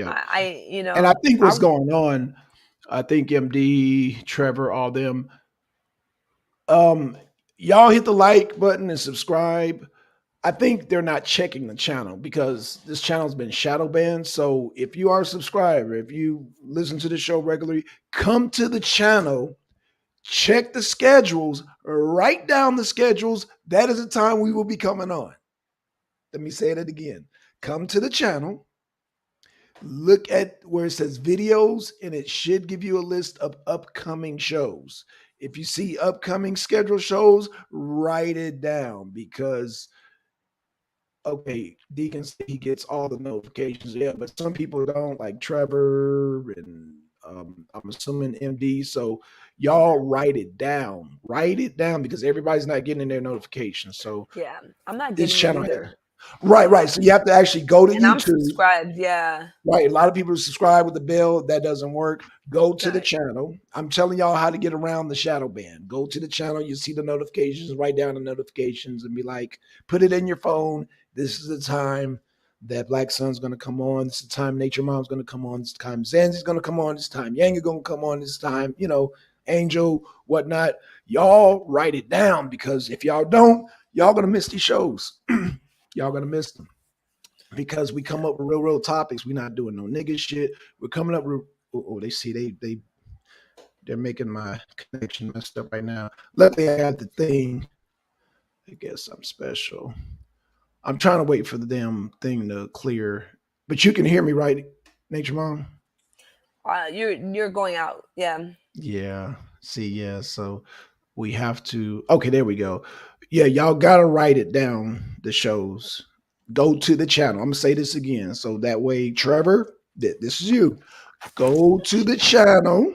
I And I think I what's going on, I think MD, Trevor, all them, um, y'all hit the like button and subscribe. I think they're not checking the channel because this channel's been shadow banned. So if you are a subscriber, if you listen to the show regularly, come to the channel, check the schedules, write down the schedules. That is the time we will be coming on. Let me say it again. Come to the channel, look at where it says videos, and it should give you a list of upcoming shows. If you see upcoming scheduled shows, write it down because okay, Deacon said he gets all the notifications, yeah, but some people don't, like Trevor and I'm assuming MD. So y'all write it down because everybody's not getting their notifications. So Yeah, I'm not this getting it channel, either. right. So you have to actually go to And I'm YouTube. subscribed. Yeah. Right, a lot of people subscribe with the bell. That doesn't work. Go to the Right. channel. I'm telling y'all how to get around the shadow ban. Go to the channel. You see the notifications. Write down the notifications and be like, put it in your phone. This is the time that Black Sun's going to come on. This is the time Nature Mom's going to come on. This is the time Zanzi's going to come on. This time Yanga going to come on. This time, Angel, whatnot. Y'all write it down because if y'all don't, y'all going to miss these shows. Y'all going to miss them because we come up with real topics. We're not doing no nigga shit. We're coming up with they see they're making my connection messed up right now. Luckily I got the thing. I guess I'm special. I'm trying to wait for the damn thing to clear. But you can hear me, right, Nature Mom? You're going out. Yeah. Yeah. See, yeah. So we have to okay, there we go. Yeah, y'all gotta write it down, the shows. Go to the channel. I'm gonna say this again. So that way, Trevor, this is you. Go to the channel,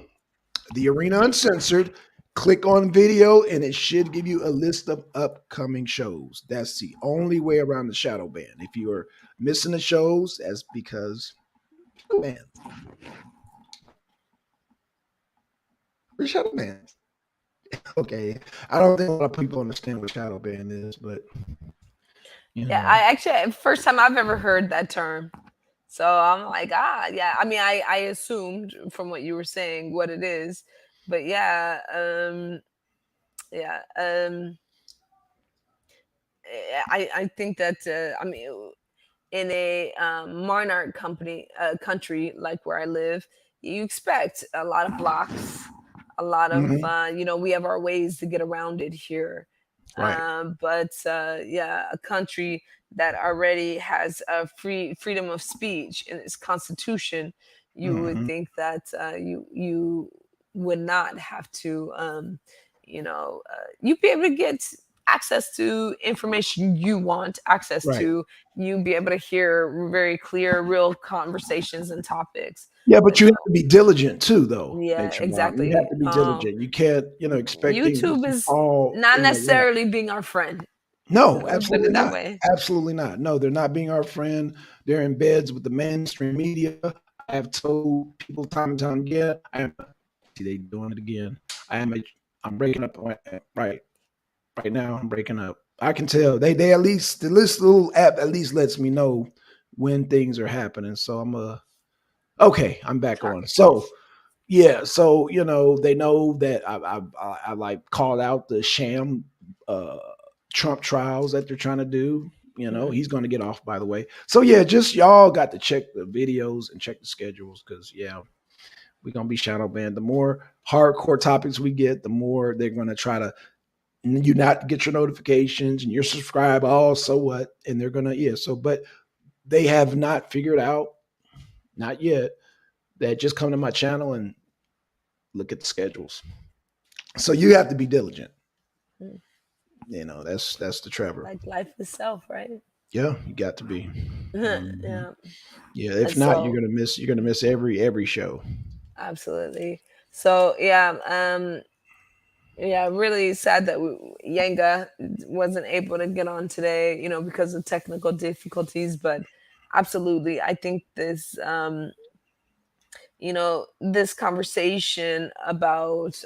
the Arena Uncensored, Click on video, and it should give you a list of upcoming shows. That's the only way around the shadow ban. If you are missing the shows, that's because shadow bans. We're shadow bans. Okay, I don't think a lot of people understand what shadow ban is, but you Yeah, know, I actually first time I've ever heard that term. So I'm like, yeah. I mean, I assumed from what you were saying what it is, but yeah, yeah. I think that I mean, in a monarch country like where I live, you expect a lot of blocks, a lot of mhm, we have our ways to get around it here. right. But yeah, a country that already has a freedom of speech in its constitution, you would Mhm, think that you would not have to you'd be able to get access to information you want access right. to, you be able to hear very clear, real conversations and topics. Yeah, but But you have no, to be diligent too, though, yeah, Nature Mom. You have exactly. to be diligent. You can't, expect things just YouTube to is fall, not right. necessarily being our friend. No, Put absolutely it that not. way. Absolutely not. No, they're not being our friend. They're in beds with the mainstream media. I have told people time and time again, I am see they doing it again. I am a I'm breaking up right right now. I'm breaking up. I can tell. They at least this little app at least lets me know when things are happening. So okay, I'm back on. Target. So yeah, so they know that I like called out the sham uh Trump trials that they're trying to do. Mhm. He's going to get off, by the way. So yeah, just y'all got to check the videos and check the schedules because yeah, we're gonna be shadow banned. The more hardcore topics we get, the more they're going to try to you not get your notifications and you're subscribed. Oh, so what? And they're gonna but they have not figured out, not yet, that just come to my channel and look at the schedules. So you have to be diligent. Mm. That's the Trevor. Like life itself, right? Yeah, you got to be. Mhm. Yeah. Yeah, And if not, so you're gonna miss every show. absolutely. So yeah, yeah, really sad that Yanga wasn't able to get on today, because of technical difficulties. But absolutely, I think this conversation about,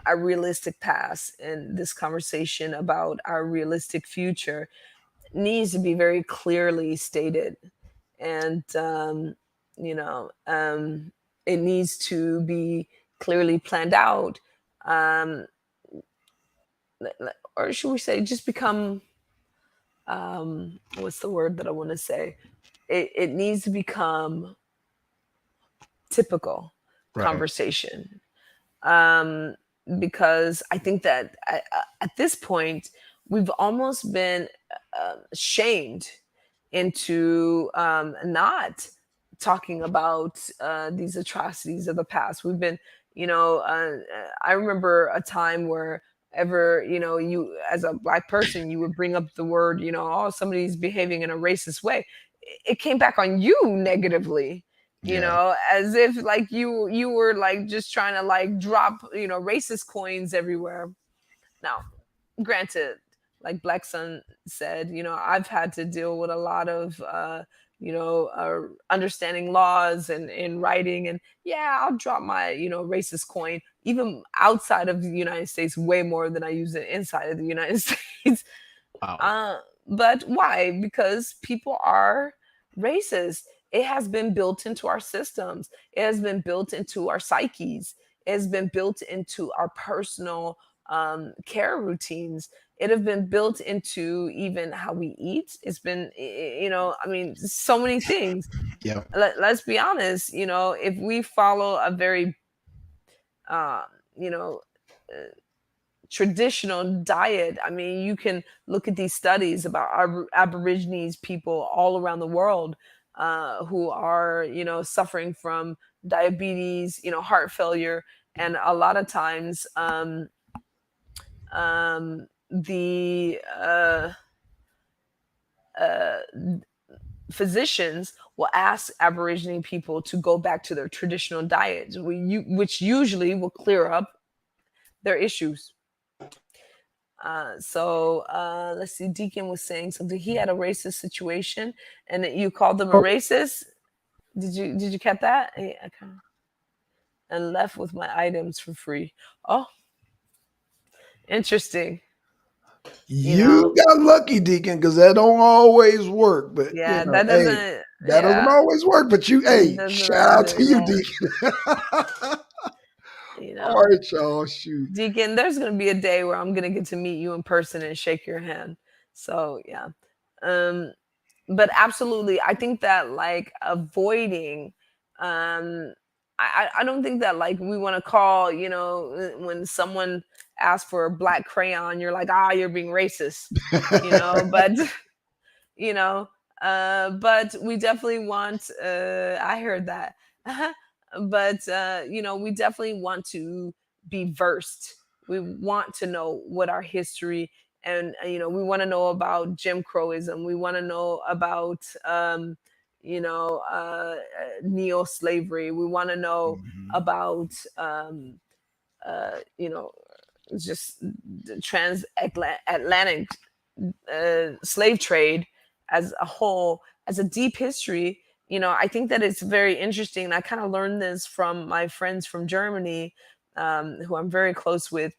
our realistic past and this conversation about our realistic future needs to be very clearly stated. And, you know, um, it needs to be clearly planned out. Um, or should we say just become what's the word that I want to say, it needs to become typical Right. conversation, um, because I think that at this point we've almost been shamed into not talking about these atrocities of the past. We've been, I remember a time where ever you as a black person you would bring up the word, oh, somebody's behaving in a racist way, it came back on you negatively, Yeah. as if like you were like just trying to like drop racist coins everywhere. Now, granted, like Blackson said, I've had to deal with a lot of understanding laws and in writing, and yeah, I'll drop my racist coin even outside of the United States way more than I use it inside of the United States. Wow. uh, but why? Because people are racist. It has been built into our systems. It has been built into our psyches. It has been built into our personal care routines. It has been built into even how we eat. It's been, I mean, so many things. Yeah. Let's be honest. If we follow a very, um, you know, uh, traditional diet. I mean, you can look at these studies about Aborigines people all around the world who are, suffering from diabetes, heart failure, and a lot of times the uh, physicians will ask Aborigine people to go back to their traditional diets, which usually will clear up their issues. Let's see. Deacon was saying something. He had a racist situation, and you called them a racist. Did you get that? Yeah, okay. And left with my items for free. Oh, interesting. You You know, got lucky, Deacon, because that don't always work. But yeah, that hey, doesn't. that doesn't Yeah, always work. But it hey, doesn't shout out to always you, work. Deacon. You All know, right, y'all. Shoot. Deacon, there's gonna be a day where I'm gonna get to meet you in person and shake your hand. So yeah. Um, but absolutely, I think that like avoiding I don't think that like we want to call, when someone asks for a black crayon, you're like, you're being racist, but you know but we definitely want I heard that but we definitely want to be versed. We want to know what our history, and we want to know about Jim Crowism. We want to know about neo slavery. We want to know Mhm. about you know just the transatlantic slave trade as a whole, as a deep history. I think that it's very interesting. And I kind of learned this from my friends from Germany, who I'm very close with.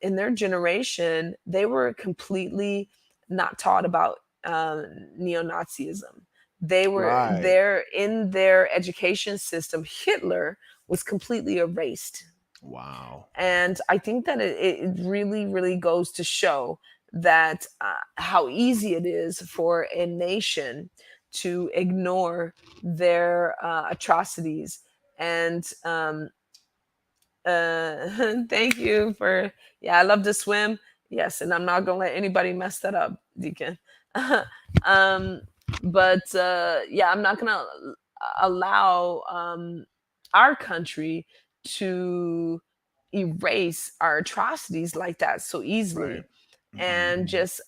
In their generation, they were completely not taught about neo Nazism. They were Right. there in their education system. Hitler was completely erased. Wow. And I think that it really, really goes to show that how easy it is for a nation to ignore their atrocities. And thank you for, yeah, I love to swim. Yes, and I'm not going to let anybody mess that up, Deacon. um, but yeah, I'm not going to allow our country to erase our atrocities like that so Right. easily, and Mhm. just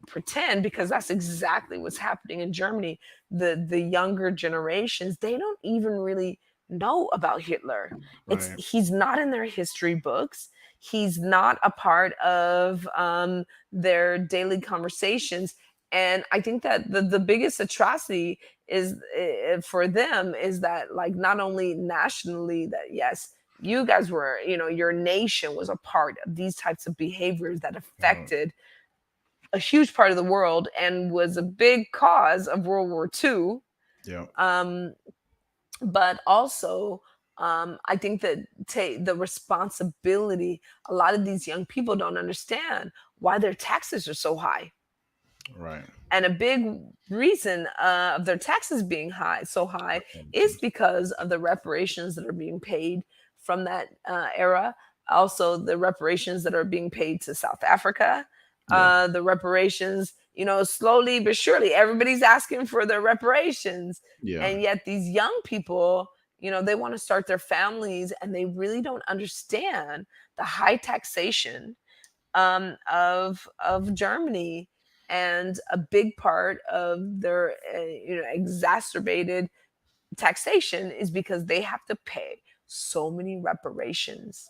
pretend, because that's exactly what's happening in Germany. The younger generations, they don't even really know about Hitler. It's Right. He's not in their history books. He's not a part of their daily conversations. And I think that the biggest atrocity is for them is that, like, not only nationally, that yes, you guys were, your nation was a part of these types of behaviors that Yeah. affected a huge part of the world and was a big cause of World War II. Yeah. Um, but also, I think that the responsibility, a lot of these young people don't understand why their taxes are so high. Right. And a big reason of their taxes being so high, is Reparations. because of the reparations that are being paid from that era. Also, the reparations that are being paid to South Africa, Yeah. the reparations, slowly but surely, everybody's asking for their reparations. Yeah. And yet, these young people, they want to start their families, and they really don't understand the high taxation of Germany. And a big part of their exacerbated taxation is because they have to pay so many reparations.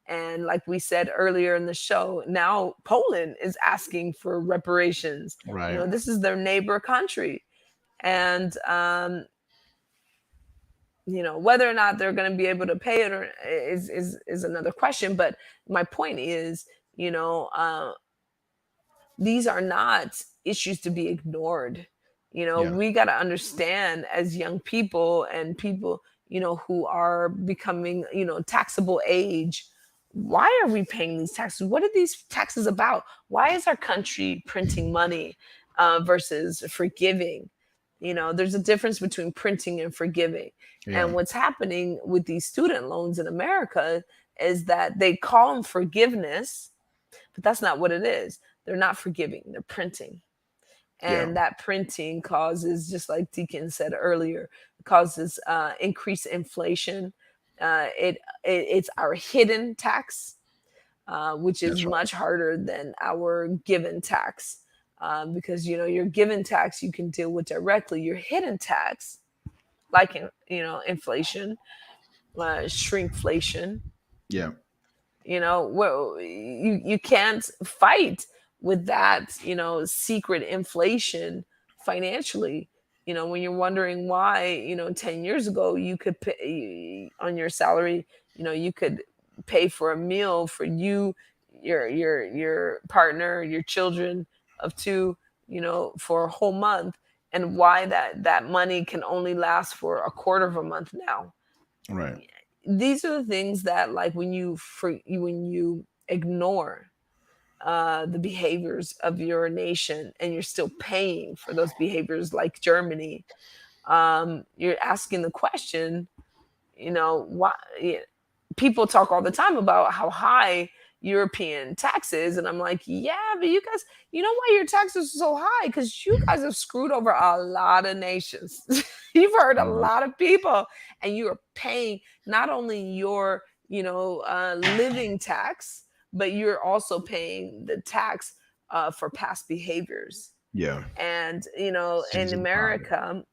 And like we said earlier in the show, now Poland is asking for reparations. Right. This is their neighbor country. And whether or not they're going to be able to pay it, or is another question. But my point is, you know these are not issues to be ignored. Yeah. We got to understand, as young people and people, who are becoming, taxable age, why are we paying these taxes? What are these taxes about? Why is our country printing money versus forgiving? There's a difference between printing and forgiving. Yeah. And what's happening with these student loans in America is that they call them forgiveness, but that's not what it is. They're not forgiving, they're printing. Yeah. And that printing causes, just like Deacon said earlier, causes increased inflation. It's our hidden tax, which is That's right. much harder than our given tax. Because your given tax you can deal with directly. Your hidden tax, like inflation, shrinkflation, Yeah. Well, you can't fight with that, secret inflation financially. When you're wondering why, 10 years ago you could pay on your salary, you could pay for a meal for you, your partner, your children of two, for a whole month, and why that money can only last for a quarter of a month now. Right. These are the things that, like, when you ignore the behaviors of your nation, and you're still paying for those behaviors, like Germany, you're asking the question, why. People talk all the time about how high European taxes, and I'm like, yeah, but you guys, why your taxes are so high? Because you guys have screwed over a lot of nations. You've hurt a Mhm. lot of people, and you are paying not only your, living tax, but you're also paying the tax for past behaviors. Yeah. And in Season fire. America,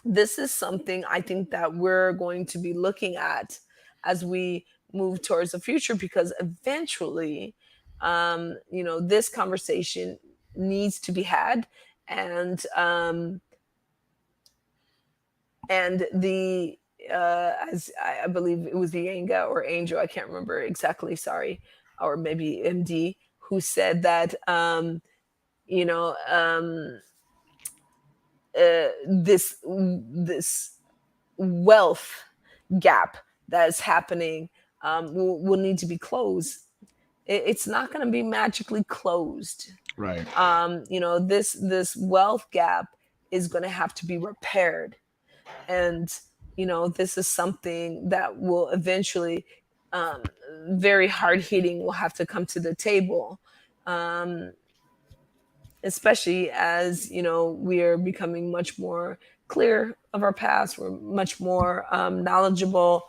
this is something I think that we're going to be looking at as we move towards the future, because eventually, this conversation needs to be had. And the as I believe it was the Yanga or Angel, I can't remember exactly, sorry, or maybe MD, who said that, you know um, this wealth gap that is happening will need to be closed. It's not going to be magically closed. Right. This wealth gap is going to have to be repaired. And this is something that will eventually, um, very hard hitting, will have to come to the table, um, especially as we are becoming much more clear of our past. We're much more knowledgeable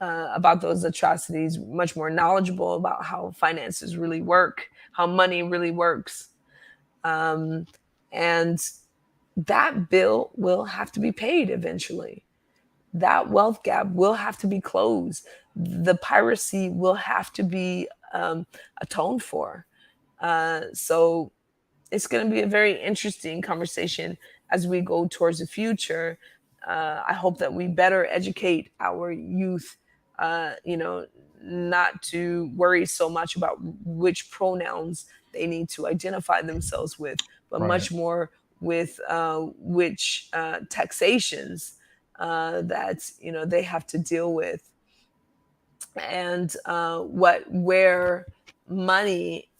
about those atrocities, much more knowledgeable about how finances really work, how money really works. um, and that bill will have to be paid eventually. That wealth gap will have to be closed. The piracy will have to be atoned for. So it's going to be a very interesting conversation as we go towards the future. I hope that we better educate our youth, not to worry so much about which pronouns they need to identify themselves with, but Right. much more with which taxations that they have to deal with, and where money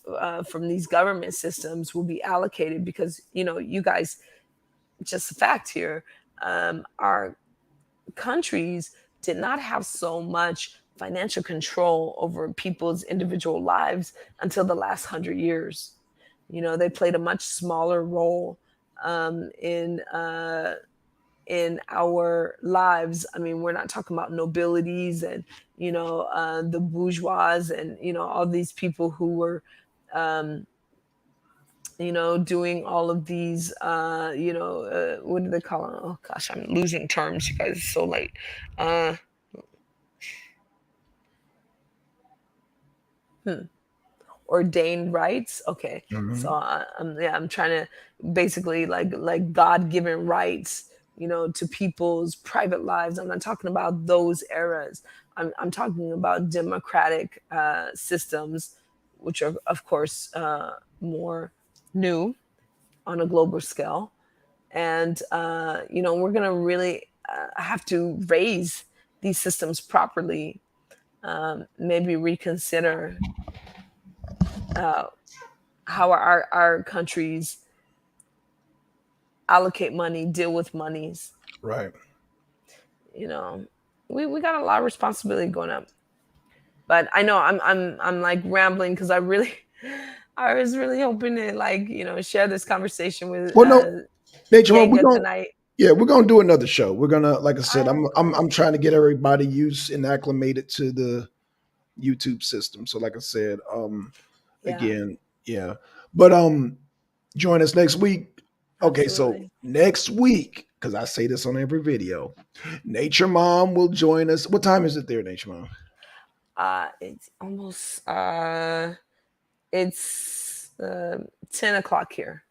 from these government systems will be allocated. Because you guys, just a fact here, our countries did not have so much financial control over people's individual lives until the last 100 years. They played a much smaller role in our lives. I mean, we're not talking about nobilities and the bourgeois, and all these people who were um, doing all of these what do they call it? Oh gosh, I'm losing terms, you guys. It's so late. uh hmm. Ordained rights. Okay, so Hmm. I'm trying to basically, like god-given rights, to people's private lives. I'm not talking about those eras. I'm talking about democratic systems, which are, of course, more new on a global scale. And we're going to really have to raise these systems properly. Maybe reconsider uh, how our countries allocate money, deal with monies. Right. You know, we got a lot of responsibility going up. But I know I'm like rambling, because I was really hoping to, like, share this conversation with Well, no, Nature Mom, we're Yanga gonna tonight. yeah, we're gonna do another show. We're gonna, like I said, Of I'm course. trying to get everybody used and acclimated to the YouTube system. So, like I said, Yeah, again, yeah. But join us next week. Okay, so absolutely. next week, because I say this on every video, Nature Mom will join us. What time is it there, Nature Mom? It's almost it's 10 o'clock here.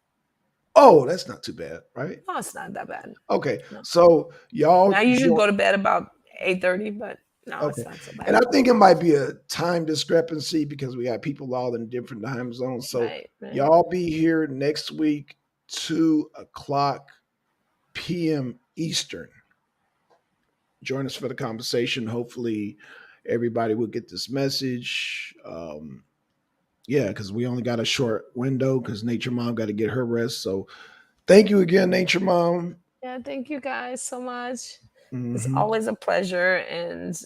Oh, that's not too bad, right? No, it's not that bad. Okay, No. so I y'all usually join. go to bed about 8:30, but no, Okay. it's not so And bad. I think it might be a time discrepancy because we got people all in different time zones. So Right, right. y'all be here next week, 2 o'clock p.m. Eastern. Join us for the conversation. Hopefully, everybody will get this message. Yeah, because we only got a short window because Nature Mom got to get her rest. So thank you again, Nature Mom. Yeah, thank you guys so much. It's Hmm. always a pleasure, and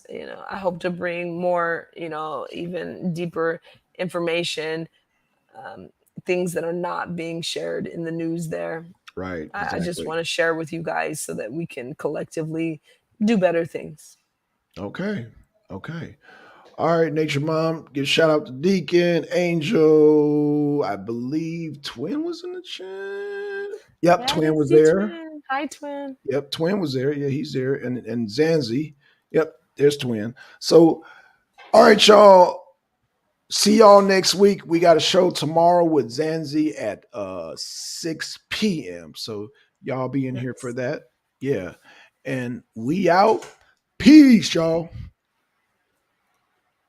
I hope to bring more, even deeper information, um, things that are not being shared in the news there. Right, I just exactly. want to share with you guys so that we can collectively do better things. Okay, okay. All right, Nature Mom. Give a shout out to Deacon, Angel. I believe Twin was in the chat. Yep, Yeah, Twin I was see there. twin. Hi, twin. Yep, Twin was there. Yeah, he's there. And Zanzi. Yep, there's Twin. So, all right, y'all. See y'all next week. We got a show tomorrow with Zanzi at 6 p.m. So y'all be in here for Nice. that. Yeah. And we out. Peace, y'all.